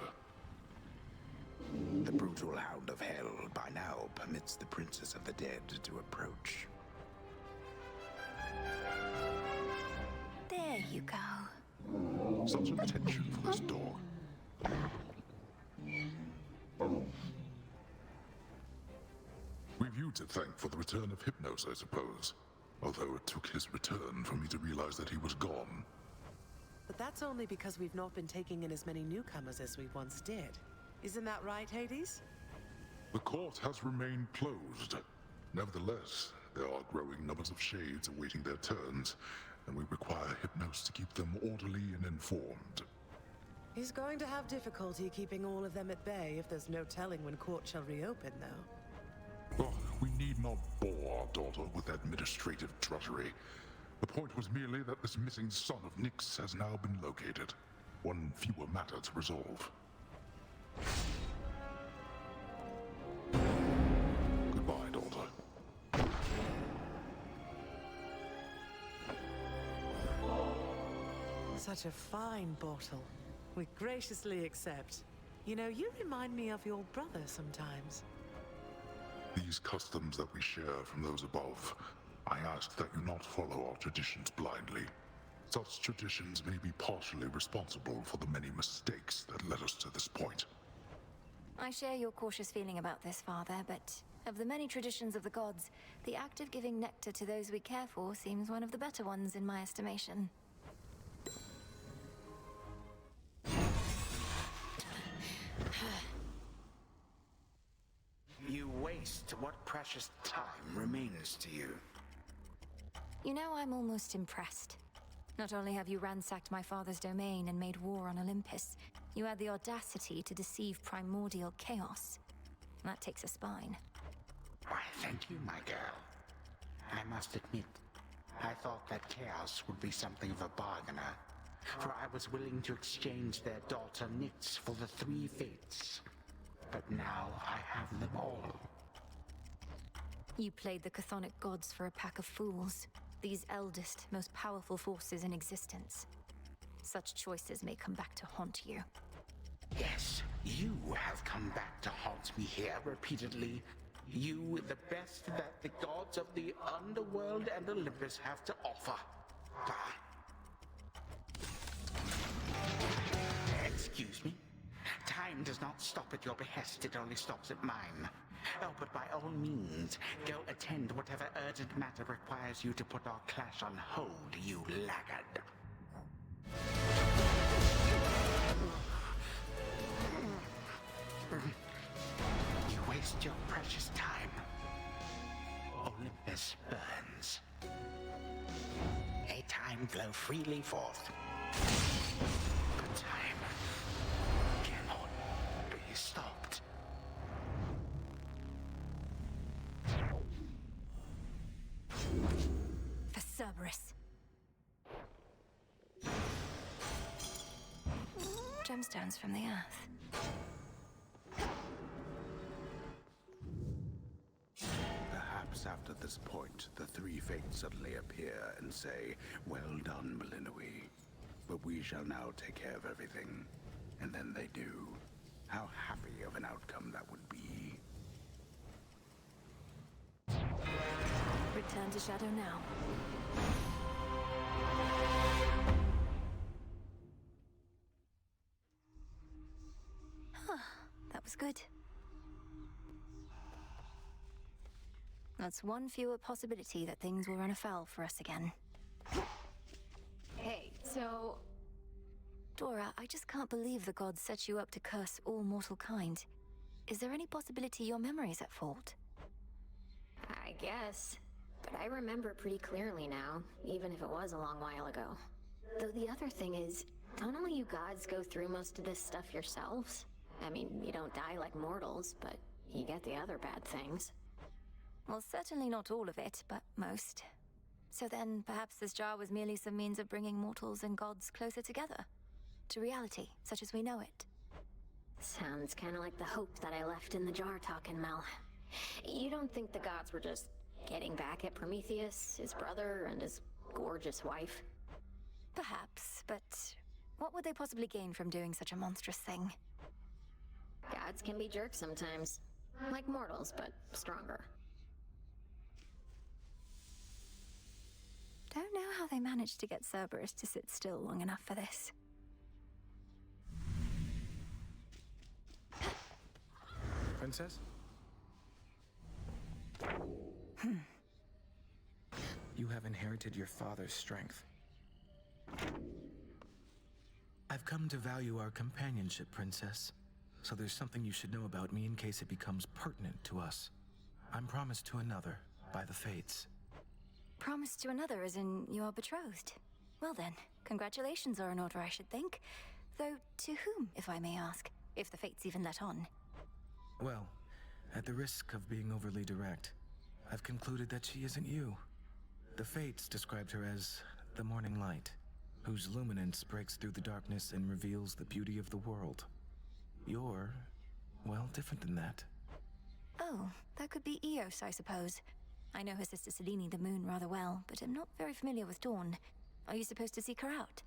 The brutal hound of hell by now permits the princes of the dead to approach. There you go. Such attention for this dog. We've you to thank for the return of Hypnos, I suppose. Although it took his return for me to realize that he was gone. But that's only because we've not been taking in as many newcomers as we once did. Isn't that right, Hades? The court has remained closed. Nevertheless, there are growing numbers of shades awaiting their turns, and we require Hypnos to keep them orderly and informed. He's going to have difficulty keeping all of them at bay if there's no telling when court shall reopen, though. Oh, we need not bore our daughter with administrative drudgery. The point was merely that this missing son of Nyx has now been located. One fewer matter to resolve. Goodbye, daughter. Such a fine bottle. We graciously accept. You know, you remind me of your brother sometimes. These customs that we share from those above, I ask that you not follow our traditions blindly. Such traditions may be partially responsible for the many mistakes that led us to this point. I share your cautious feeling about this, Father, but of the many traditions of the gods, the act of giving nectar to those we care for seems one of the better ones in my estimation. You waste what precious time remains to you. You know, I'm almost impressed. Not only have you ransacked my father's domain and made war on Olympus, you had the audacity to deceive primordial chaos. That takes a spine. Why, thank you, my girl. I must admit, I thought that chaos would be something of a bargainer, for I was willing to exchange their daughter Nyx for the three fates. But now I have them all. You played the chthonic gods for a pack of fools. These eldest, most powerful forces in existence. Such choices may come back to haunt you. Yes, you have come back to haunt me here repeatedly. You, the best that the gods of the underworld and Olympus have to offer. Excuse me? Time does not stop at your behest, it only stops at mine. Oh, but by all means, go attend whatever urgent matter requires you to put our clash on hold, you laggard. You waste your precious time. Olympus burns. A time flow freely forth. But time cannot be stopped. For Cerberus. Gemstones from the earth. Perhaps after this point, the three fates suddenly appear and say, "Well done, Malinois. But we shall now take care of everything." And then they do. How happy of an outcome that would be. Return to Shadow now. That was good. That's one fewer possibility that things will run afoul for us again. Hey, so... Dora, I just can't believe the gods set you up to curse all mortal kind. Is there any possibility your memory's at fault? I guess. But I remember pretty clearly now, even if it was a long while ago. Though the other thing is, don't all you gods go through most of this stuff yourselves? I mean, you don't die like mortals, but you get the other bad things. Well, certainly not all of it, but most. So then, perhaps this jar was merely some means of bringing mortals and gods closer together. To reality, such as we know it. Sounds kind of like the hope that I left in the jar talking, Mel. You don't think the gods were just getting back at Prometheus, his brother, and his gorgeous wife? Perhaps, but what would they possibly gain from doing such a monstrous thing? Gods can be jerks sometimes. Like mortals, but stronger. Don't know how they managed to get Cerberus to sit still long enough for this. Princess? You have inherited your father's strength. I've come to value our companionship, Princess. So there's something you should know about me in case it becomes pertinent to us. I'm promised to another, by the Fates. Promised to another as in you're betrothed? Well then, congratulations are in order, I should think. Though, to whom, if I may ask? If the Fates even let on. Well, at the risk of being overly direct, I've concluded that she isn't you. The Fates described her as the morning light, whose luminance breaks through the darkness and reveals the beauty of the world. You're, well, different than that. Oh, that could be Eos, I suppose. I know her sister Selene the Moon rather well, but am not very familiar with Dawn. Are you supposed to seek her out?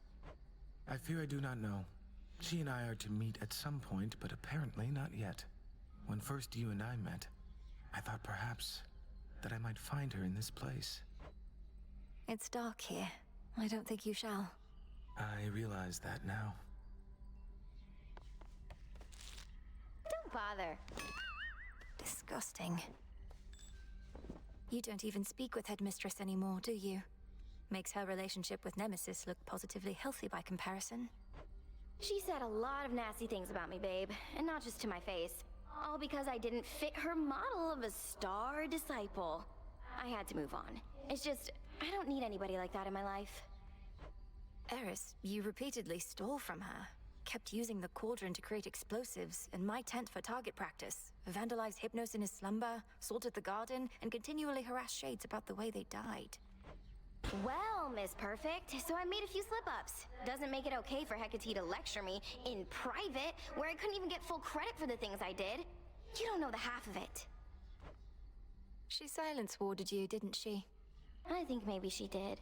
I fear I do not know. She and I are to meet at some point, but apparently not yet. When first you and I met, I thought perhaps that I might find her in this place. It's dark here. I don't think you shall. I realize that now. Don't bother. Disgusting. You don't even speak with Headmistress anymore, do you? Makes her relationship with Nemesis look positively healthy by comparison. She said a lot of nasty things about me, babe, and not just to my face. All because I didn't fit her model of a star disciple. I had to move on. It's just, I don't need anybody like that in my life. Eris, you repeatedly stole from her. Kept using the cauldron to create explosives, and my tent for target practice. Vandalized Hypnos in his slumber, salted the garden, and continually harassed Shades about the way they died. Well, Miss Perfect, so I made a few slip-ups. Doesn't make it okay for Hecate to lecture me in private, where I couldn't even get full credit for the things I did. You don't know the half of it. She silence warded you, didn't she? I think maybe she did.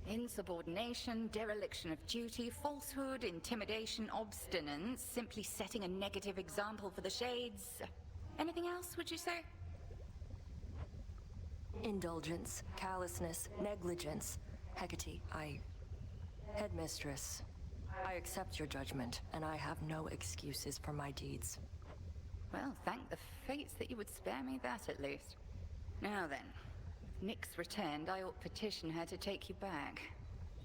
Insubordination, dereliction of duty, falsehood, intimidation, obstinance, simply setting a negative example for the Shades. Anything else, would you say? Indulgence, callousness, negligence. Hecate, Headmistress, I accept your judgment, and I have no excuses for my deeds. Well, thank the fates that you would spare me that at least. Now then, if Nyx returned, I ought petition her to take you back.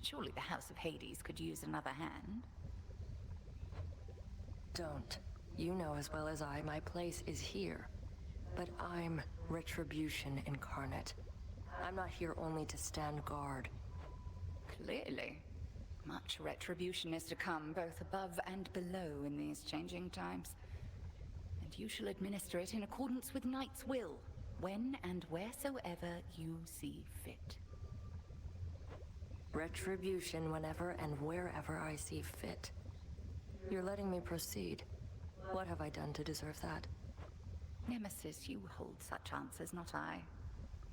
Surely the House of Hades could use another hand. Don't. You know as well as I, my place is here. But I'm retribution incarnate. I'm not here only to stand guard. Clearly. Much retribution is to come, both above and below in these changing times. And you shall administer it in accordance with Knight's will, when and wheresoever you see fit. Retribution whenever and wherever I see fit. You're letting me proceed. What have I done to deserve that? Nemesis, you hold such answers, not I.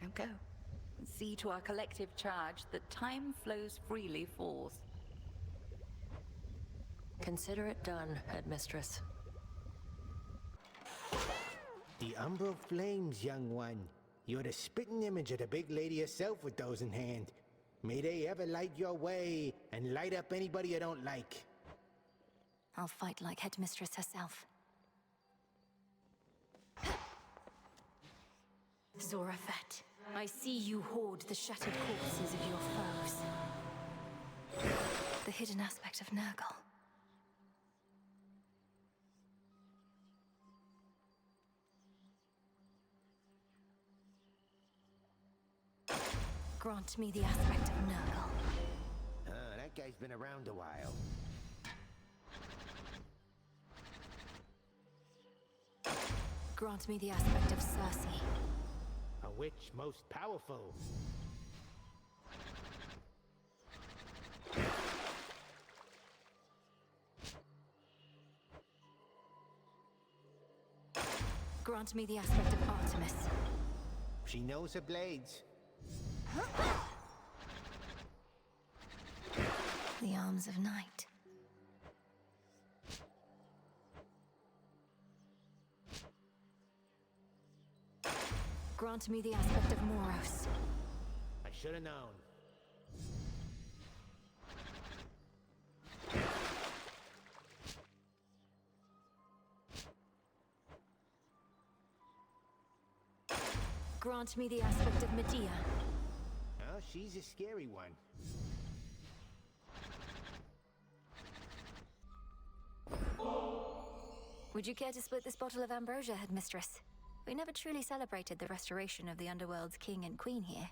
Now go, and see to our collective charge that time flows freely forth. Consider it done, Headmistress. The umbral flames, young one. You're the spitting image of the big lady herself with those in hand. May they ever light your way and light up anybody you don't like. I'll fight like Headmistress herself. Zorafet, I see you hoard the shattered corpses of your foes. The hidden aspect of Nurgle. Grant me the aspect of Nurgle. That guy's been around a while. Grant me the aspect of Circe. A witch most powerful. Grant me the aspect of Artemis. She knows her blades. The arms of night. Grant me the aspect of Moros. I should have known. Grant me the aspect of Medea. Oh, she's a scary one. Would you care to split this bottle of ambrosia, Headmistress? We never truly celebrated the restoration of the Underworld's king and queen here.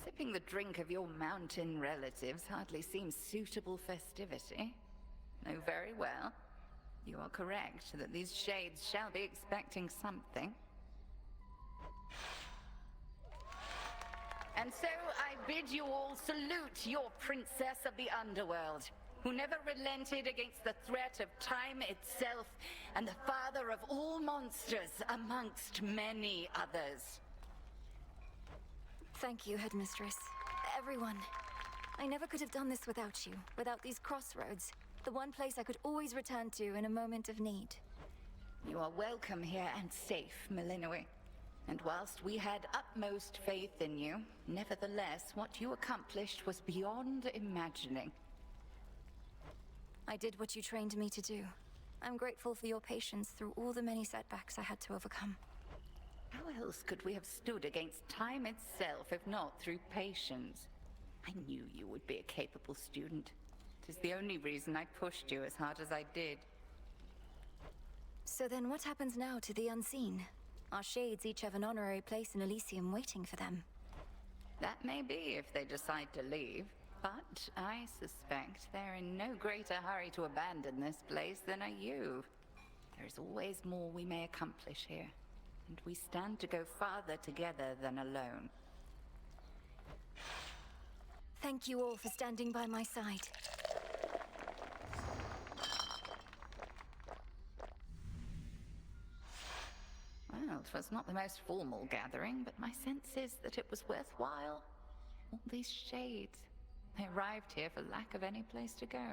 Sipping the drink of your mountain relatives hardly seems suitable festivity. Oh, very well. You are correct that these shades shall be expecting something. And so I bid you all salute your princess of the underworld, who never relented against the threat of time itself, and the father of all monsters, amongst many others. Thank you, Headmistress. Everyone. I never could have done this without you, without these crossroads, the one place I could always return to in a moment of need. You are welcome here and safe, Malinois. And whilst we had utmost faith in you, nevertheless, what you accomplished was beyond imagining. I did what you trained me to do. I'm grateful for your patience through all the many setbacks I had to overcome. How else could we have stood against time itself if not through patience? I knew you would be a capable student. It is the only reason I pushed you as hard as I did. So then what happens now to the unseen? Our shades each have an honorary place in Elysium waiting for them. That may be if they decide to leave, but I suspect they're in no greater hurry to abandon this place than are you. There is always more we may accomplish here, and we stand to go farther together than alone. Thank you all for standing by my side. Well, it was not the most formal gathering, but my sense is that it was worthwhile. All these shades. They arrived here for lack of any place to go.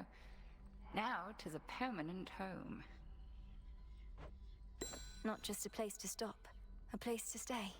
Now it is a permanent home. Not just a place to stop, a place to stay.